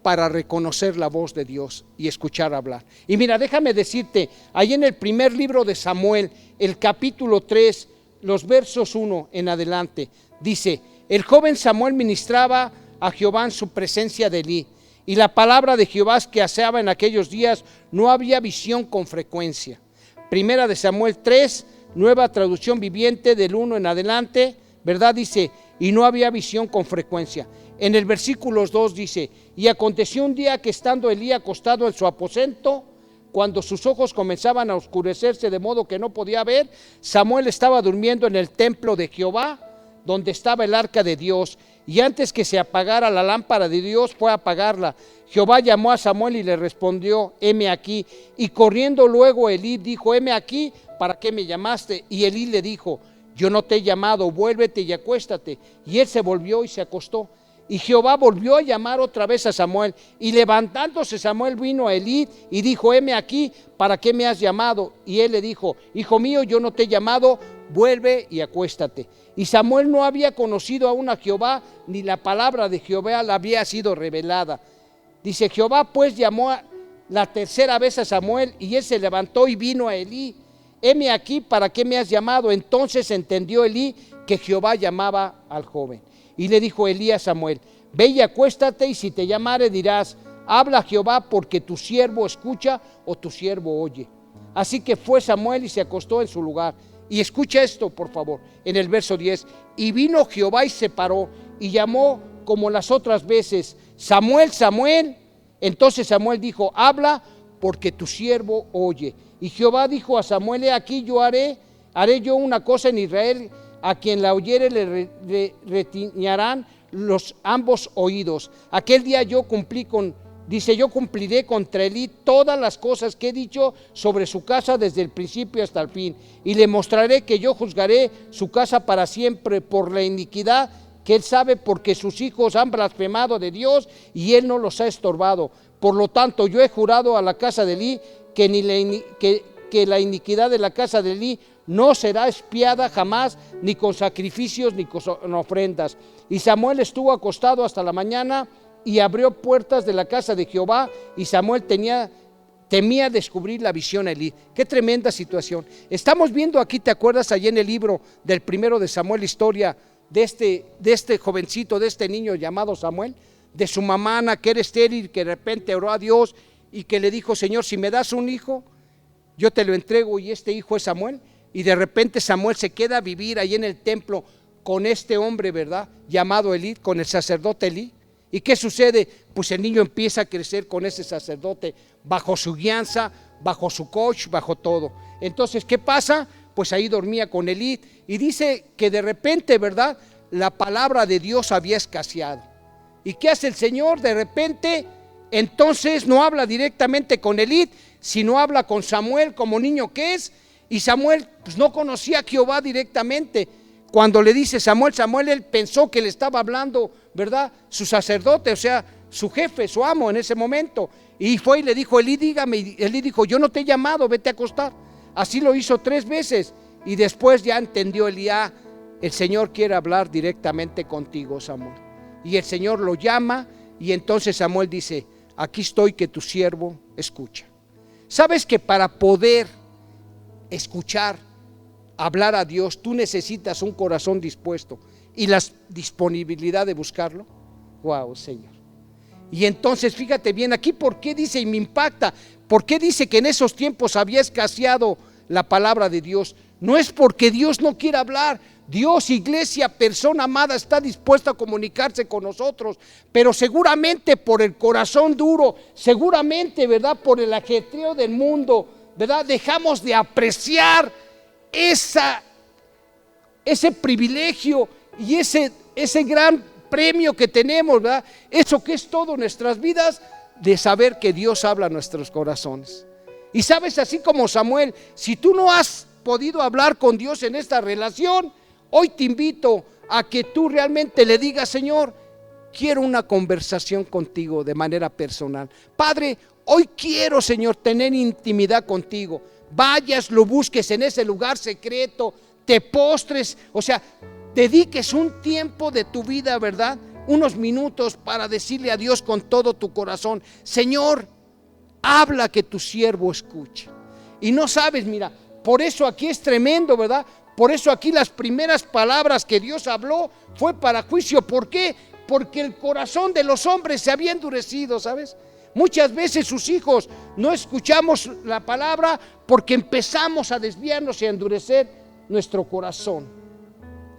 para reconocer la voz de Dios y escuchar hablar. Y mira, déjame decirte, ahí en el primer libro de Samuel, el capítulo 3, los versos 1 en adelante, dice: el joven Samuel ministraba a Jehová en su presencia de Elí, y la palabra de Jehová que aseaba en aquellos días, no había visión con frecuencia. Primera de Samuel 3, nueva traducción viviente, del 1 en adelante, ¿verdad? Dice, y no había visión con frecuencia. En el versículo 2 dice: y aconteció un día que estando Elí acostado en su aposento, cuando sus ojos comenzaban a oscurecerse de modo que no podía ver, Samuel estaba durmiendo en el templo de Jehová, donde estaba el arca de Dios, y antes que se apagara la lámpara de Dios fue a apagarla. Jehová llamó a Samuel y le respondió: heme aquí. Y corriendo luego Elí dijo: heme aquí, ¿para qué me llamaste? Y Elí le dijo: yo no te he llamado, vuélvete y acuéstate. Y él se volvió y se acostó. Y Jehová volvió a llamar otra vez a Samuel, y levantándose Samuel vino a Elí y dijo: heme aquí, ¿para qué me has llamado? Y él le dijo: hijo mío, yo no te he llamado, vuelve y acuéstate. Y Samuel no había conocido aún a Jehová, ni la palabra de Jehová le había sido revelada. Dice: Jehová pues llamó la tercera vez a Samuel, y él se levantó y vino a Elí. Heme aquí, ¿para qué me has llamado? Entonces entendió Elí que Jehová llamaba al joven. Y le dijo Elí a Samuel: ve y acuéstate, y si te llamare dirás: habla Jehová, porque tu siervo escucha o tu siervo oye. Así que fue Samuel y se acostó en su lugar. Y escucha esto, por favor, en el verso 10. Y vino Jehová y se paró y llamó como las otras veces: Samuel, Samuel. Entonces Samuel dijo: habla, porque tu siervo oye. Y Jehová dijo a Samuel: he aquí yo haré yo una cosa en Israel, a quien la oyere le retiñarán los ambos oídos. Aquel día yo cumpliré contra Elí todas las cosas que he dicho sobre su casa desde el principio hasta el fin, y le mostraré que yo juzgaré su casa para siempre por la iniquidad que él sabe, porque sus hijos han blasfemado de Dios y él no los ha estorbado. Por lo tanto, yo he jurado a la casa de Elí que la iniquidad de la casa de Elí no será expiada jamás, ni con sacrificios ni con ofrendas. Y Samuel estuvo acostado hasta la mañana y abrió puertas de la casa de Jehová, y Samuel temía descubrir la visión a Elí. Qué tremenda situación. Estamos viendo aquí, ¿te acuerdas allí en el libro del primero de Samuel, la historia de este jovencito, de este niño llamado Samuel, de su mamá Ana, que era estéril, que de repente oró a Dios y que le dijo: Señor, si me das un hijo, yo te lo entrego, y este hijo es Samuel. Y de repente Samuel se queda a vivir ahí en el templo con este hombre, ¿verdad?, llamado Elí, con el sacerdote Elí. ¿Y qué sucede? Pues el niño empieza a crecer con ese sacerdote, bajo su guianza, bajo su coach, bajo todo. Entonces, ¿qué pasa? Pues ahí dormía con Elí, y dice que de repente, ¿verdad?, la palabra de Dios había escaseado. ¿Y qué hace el Señor? De repente, entonces no habla directamente con Elí, sino habla con Samuel como niño que es. Y Samuel pues no conocía a Jehová directamente. Cuando le dice Samuel, él pensó que le estaba hablando, ¿verdad?, su sacerdote, o sea, su jefe, su amo en ese momento. Y fue y le dijo: Elí, dígame. Y Elí dijo: yo no te he llamado, vete a acostar. Así lo hizo 3 veces. Y después ya entendió Elí: el Señor quiere hablar directamente contigo, Samuel. Y el Señor lo llama, y entonces Samuel dice: aquí estoy, que tu siervo escucha. ¿Sabes que para poder escuchar, hablar a Dios, tú necesitas un corazón dispuesto y la disponibilidad de buscarlo? Wow, Señor. Y entonces fíjate bien aquí, ¿por qué dice? Y me impacta, ¿por qué dice que en esos tiempos había escaseado la palabra de Dios? No es porque Dios no quiera hablar. Dios, iglesia, persona amada, está dispuesta a comunicarse con nosotros, pero seguramente por el corazón duro, seguramente, ¿verdad?, por el ajetreo del mundo, ¿verdad?, dejamos de apreciar ese privilegio y ese gran premio que tenemos, ¿verdad?, eso que es todo en nuestras vidas, de saber que Dios habla a nuestros corazones. Y sabes, así como Samuel, si tú no has podido hablar con Dios en esta relación, hoy te invito a que tú realmente le digas: Señor, quiero una conversación contigo de manera personal. Padre, hoy quiero, Señor, tener intimidad contigo. Vayas, lo busques en ese lugar secreto, te postres, o sea, dediques un tiempo de tu vida, ¿verdad? Unos minutos para decirle a Dios con todo tu corazón: Señor, habla, que tu siervo escuche. Y no sabes, mira, por eso aquí es tremendo, ¿verdad? Por eso aquí las primeras palabras que Dios habló fue para juicio. ¿Por qué? Porque el corazón de los hombres se había endurecido, ¿sabes? Muchas veces sus hijos no escuchamos la palabra porque empezamos a desviarnos y a endurecer nuestro corazón,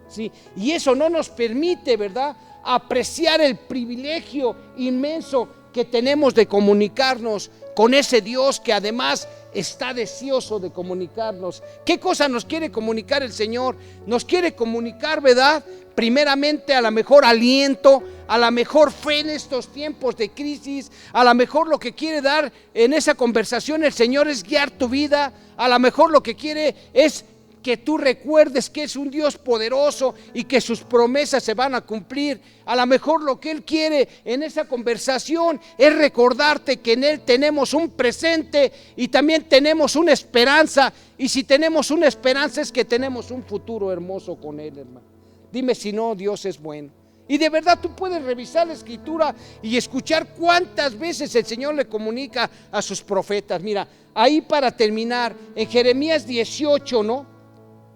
¿sí? Y eso no nos permite, ¿verdad?, apreciar el privilegio inmenso que tenemos de comunicarnos con ese Dios que además está deseoso de comunicarnos. ¿Qué cosa nos quiere comunicar el Señor? Nos quiere comunicar, ¿verdad?, primeramente a lo mejor aliento, a lo mejor fe en estos tiempos de crisis. A lo mejor lo que quiere dar en esa conversación el Señor es guiar tu vida. A lo mejor lo que quiere es que tú recuerdes que es un Dios poderoso y que sus promesas se van a cumplir. A lo mejor lo que Él quiere en esa conversación es recordarte que en Él tenemos un presente y también tenemos una esperanza. Y si tenemos una esperanza es que tenemos un futuro hermoso con Él, hermano. Dime si no, Dios es bueno. Y de verdad tú puedes revisar la Escritura y escuchar cuántas veces el Señor le comunica a sus profetas. Mira, ahí para terminar, en Jeremías 18, ¿no?,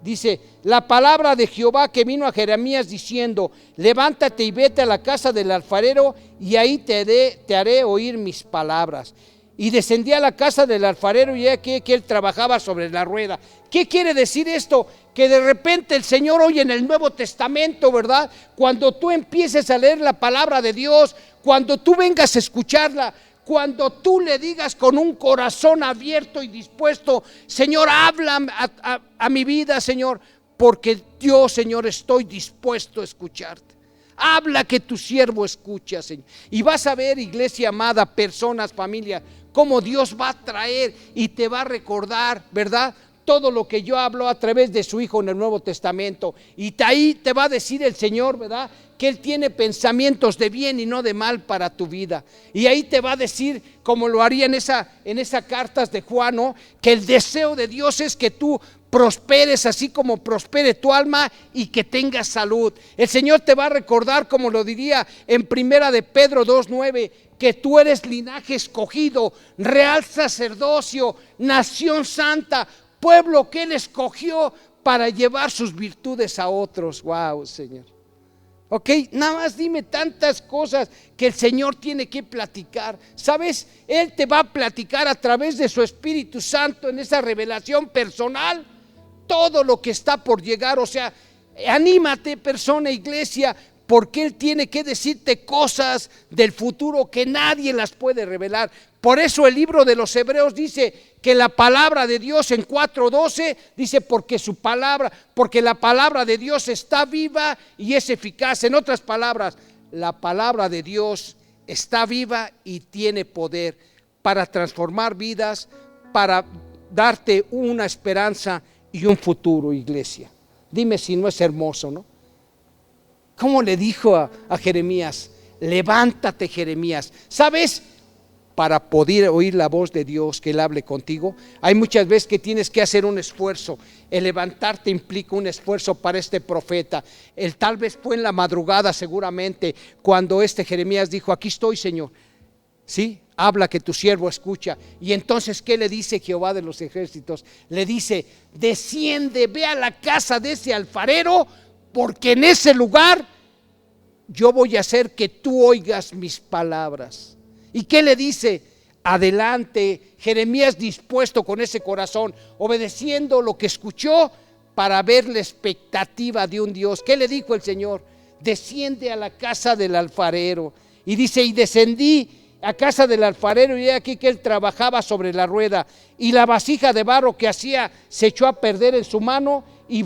dice: la palabra de Jehová que vino a Jeremías diciendo: levántate y vete a la casa del alfarero y ahí te haré oír mis palabras. Y descendí a la casa del alfarero y aquí que él trabajaba sobre la rueda. ¿Qué quiere decir esto? Que de repente el Señor hoy en el Nuevo Testamento, ¿verdad?, cuando tú empieces a leer la palabra de Dios, cuando tú vengas a escucharla, cuando tú le digas con un corazón abierto y dispuesto: Señor, habla a mi vida, Señor, porque yo, Señor, estoy dispuesto a escucharte. Habla, que tu siervo escucha, Señor. Y vas a ver, iglesia amada, personas, familia, cómo Dios va a traer y te va a recordar, ¿verdad?, todo lo que yo hablo a través de su Hijo en el Nuevo Testamento. Y ahí te va a decir el Señor, ¿verdad?, que Él tiene pensamientos de bien y no de mal para tu vida. Y ahí te va a decir, como lo haría en esa cartas de Juan, ¿no?, que el deseo de Dios es que tú prosperes así como prospere tu alma y que tengas salud. El Señor te va a recordar, como lo diría en primera de Pedro 2:9, que tú eres linaje escogido, real sacerdocio, nación santa, pueblo que Él escogió para llevar sus virtudes a otros. Wow, Señor. Ok, nada más dime tantas cosas que el Señor tiene que platicar. ¿Sabes? Él te va a platicar a través de su Espíritu Santo en esa revelación personal todo lo que está por llegar. O sea, anímate, persona, iglesia, porque Él tiene que decirte cosas del futuro que nadie las puede revelar. Por eso el libro de los Hebreos dice que la palabra de Dios en 4:12 dice: porque la palabra de Dios está viva y es eficaz. En otras palabras, la palabra de Dios está viva y tiene poder para transformar vidas, para darte una esperanza y un futuro, iglesia. Dime si no es hermoso, ¿no? ¿Cómo le dijo a Jeremías? Levántate, Jeremías. ¿Sabes? Para poder oír la voz de Dios, que Él hable contigo, hay muchas veces que tienes que hacer un esfuerzo. El levantarte implica un esfuerzo para este profeta. Él tal vez fue en la madrugada, seguramente, cuando Jeremías dijo: aquí estoy, Señor. ¿Sí? Habla, que tu siervo escucha. Y entonces, ¿qué le dice Jehová de los ejércitos? Le dice: desciende, ve a la casa de ese alfarero, porque en ese lugar yo voy a hacer que tú oigas mis palabras. ¿Y qué le dice? Adelante, Jeremías dispuesto con ese corazón, obedeciendo lo que escuchó para ver la expectativa de un Dios. ¿Qué le dijo el Señor? Desciende a la casa del alfarero. Y dice: y descendí a casa del alfarero y he aquí que él trabajaba sobre la rueda, y la vasija de barro que hacía se echó a perder en su mano, y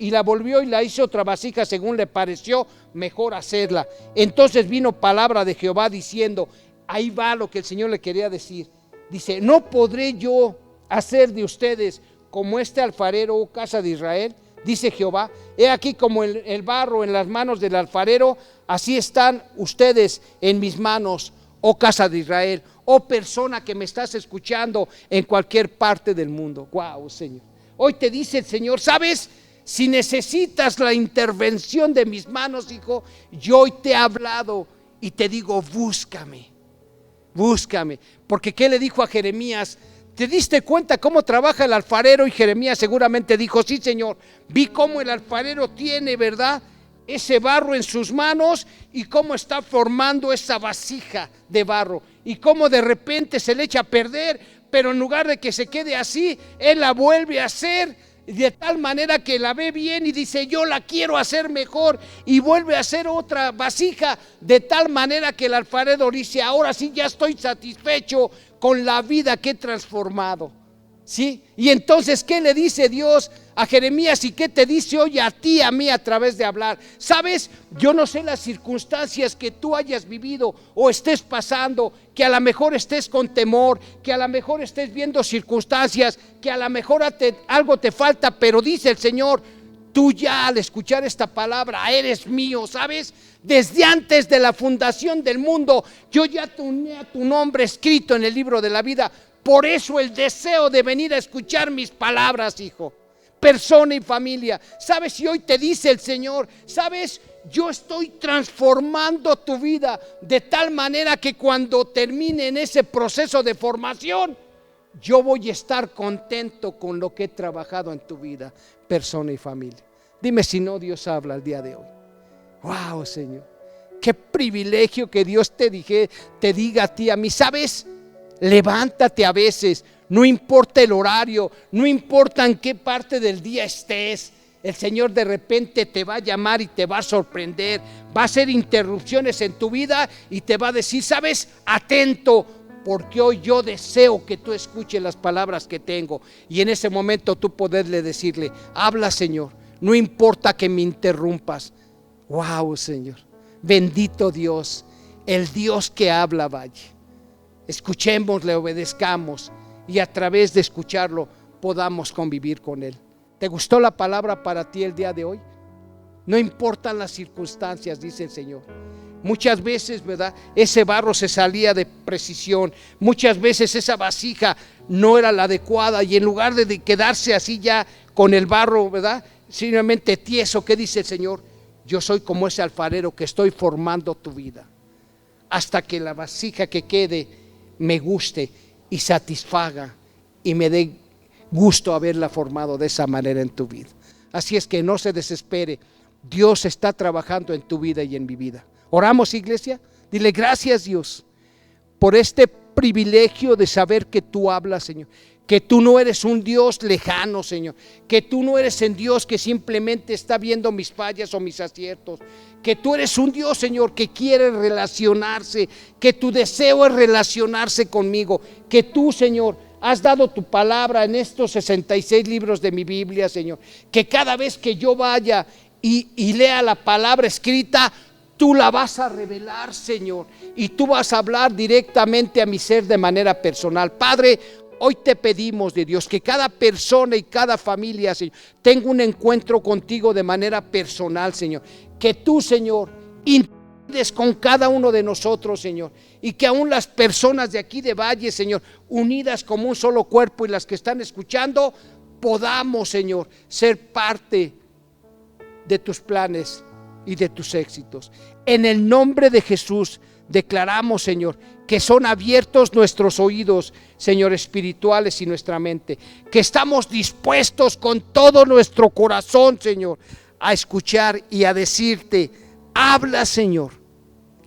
la volvió y la hizo otra vasija según le pareció mejor hacerla. Entonces vino palabra de Jehová diciendo: ahí va lo que el Señor le quería decir. Dice: ¿no podré yo hacer de ustedes como este alfarero, oh casa de Israel? Dice Jehová: he aquí como el barro en las manos del alfarero, Así están ustedes en mis manos, oh casa de Israel, oh persona que me estás escuchando en cualquier parte del mundo. Wow, Señor. Hoy te dice el Señor, ¿sabes? Si necesitas la intervención de mis manos, hijo, yo hoy te he hablado y te digo, búscame, búscame. Porque ¿qué le dijo a Jeremías? ¿Te diste cuenta cómo trabaja el alfarero? Y Jeremías seguramente dijo, sí, Señor, vi cómo el alfarero tiene, ¿verdad?, ese barro en sus manos y cómo está formando esa vasija de barro y cómo de repente se le echa a perder, pero en lugar de que se quede así, él la vuelve a hacer de tal manera que la ve bien y dice, yo la quiero hacer mejor, y vuelve a hacer otra vasija de tal manera que el alfarero dice, ahora sí ya estoy satisfecho con la vida que he transformado. ¿Sí? Y entonces, ¿qué le dice Dios a Jeremías y qué te dice hoy a ti, a mí, a través de hablar? ¿Sabes? Yo no sé las circunstancias que tú hayas vivido o estés pasando, que a lo mejor estés con temor, que a lo mejor estés viendo circunstancias, que a lo mejor algo te falta, pero dice el Señor, tú ya al escuchar esta palabra eres mío, ¿sabes? Desde antes de la fundación del mundo, yo ya tenía tu nombre escrito en el libro de la vida. Por eso el deseo de venir a escuchar mis palabras, hijo, persona y familia. ¿Sabes? Si hoy te dice el Señor, ¿sabes? Yo estoy transformando tu vida de tal manera que cuando termine en ese proceso de formación, yo voy a estar contento con lo que he trabajado en tu vida, persona y familia. Dime si no Dios habla el día de hoy. Wow, Señor, qué privilegio que Dios te diga a ti, a mí, ¿sabes? Levántate a veces, no importa el horario, no importa en qué parte del día estés, el Señor de repente te va a llamar y te va a sorprender, va a hacer interrupciones en tu vida y te va a decir, ¿sabes? Atento, porque hoy yo deseo que tú escuches las palabras que tengo, y en ese momento tú poderle decirle, habla, Señor, no importa que me interrumpas. Wow, Señor, bendito Dios, el Dios que habla, vaya. Escuchémosle, obedezcamos y a través de escucharlo podamos convivir con Él. ¿Te gustó la palabra para ti el día de hoy? No importan las circunstancias, dice el Señor. Muchas veces, ¿verdad?, ese barro se salía de precisión. Muchas veces esa vasija no era la adecuada y en lugar de quedarse así ya con el barro, ¿verdad?, simplemente tieso, ¿qué dice el Señor? Yo soy como ese alfarero que estoy formando tu vida hasta que la vasija que quede me guste y satisfaga y me dé gusto haberla formado de esa manera en tu vida. Así es que no se desespere, Dios está trabajando en tu vida y en mi vida. Oramos, iglesia, dile gracias, Dios, por este privilegio de saber que tú hablas, Señor, que tú no eres un Dios lejano, Señor, que tú no eres un Dios que simplemente está viendo mis fallas o mis aciertos, que tú eres un Dios, Señor, que quiere relacionarse, que tu deseo es relacionarse conmigo, que tú, Señor, has dado tu palabra en estos 66 libros de mi Biblia, Señor, que cada vez que yo vaya y lea la palabra escrita, tú la vas a revelar, Señor, y tú vas a hablar directamente a mi ser de manera personal. Padre, hoy te pedimos de Dios que cada persona y cada familia, Señor, tenga un encuentro contigo de manera personal, Señor. Que tú, Señor, intercedes con cada uno de nosotros, Señor. Y que aún las personas de aquí de Valle, Señor, unidas como un solo cuerpo, y las que están escuchando, podamos, Señor, ser parte de tus planes y de tus éxitos. En el nombre de Jesús declaramos, Señor, que son abiertos nuestros oídos, Señor, espirituales, y nuestra mente, que estamos dispuestos con todo nuestro corazón, Señor, a escuchar y a decirte, habla, Señor,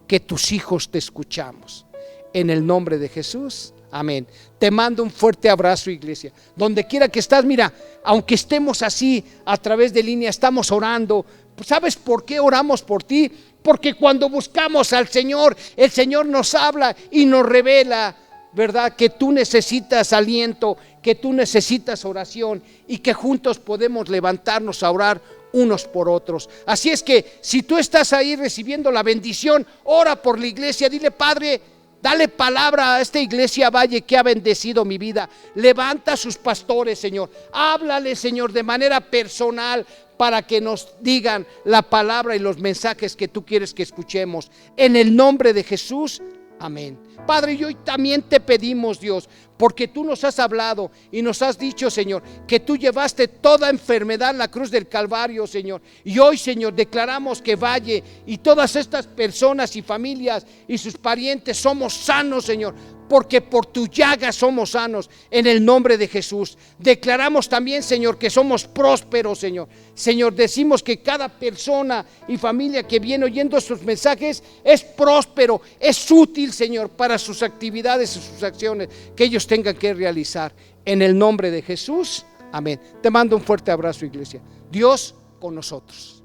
que tus hijos te escuchamos. En el nombre de Jesús, amén. Te mando un fuerte abrazo, iglesia. Donde quiera que estás, mira, aunque estemos así a través de línea, estamos orando. ¿Sabes por qué oramos por ti? Porque cuando buscamos al Señor, el Señor nos habla y nos revela, ¿verdad?, que tú necesitas aliento, que tú necesitas oración, y que juntos podemos levantarnos a orar unos por otros. Así es que si tú estás ahí recibiendo la bendición, ora por la iglesia, dile, Padre, dale palabra a esta iglesia Valle que ha bendecido mi vida. Levanta a sus pastores, Señor, háblale, Señor, de manera personal. para que nos digan la palabra y los mensajes que tú quieres que escuchemos. En el nombre de Jesús, amén. Padre, y hoy también te pedimos, Dios, porque tú nos has hablado y nos has dicho, Señor, que tú llevaste toda enfermedad en la cruz del Calvario, Señor. Y hoy, Señor, declaramos que Valle y todas estas personas y familias y sus parientes somos sanos, Señor, porque por tu llaga somos sanos, en el nombre de Jesús. Declaramos también, Señor, que somos prósperos, Señor. Señor, decimos que cada persona y familia que viene oyendo estos mensajes es próspero, es útil, Señor, para sus actividades y sus acciones que ellos tengan que realizar. En el nombre de Jesús, amén. Te mando un fuerte abrazo, iglesia. Dios con nosotros.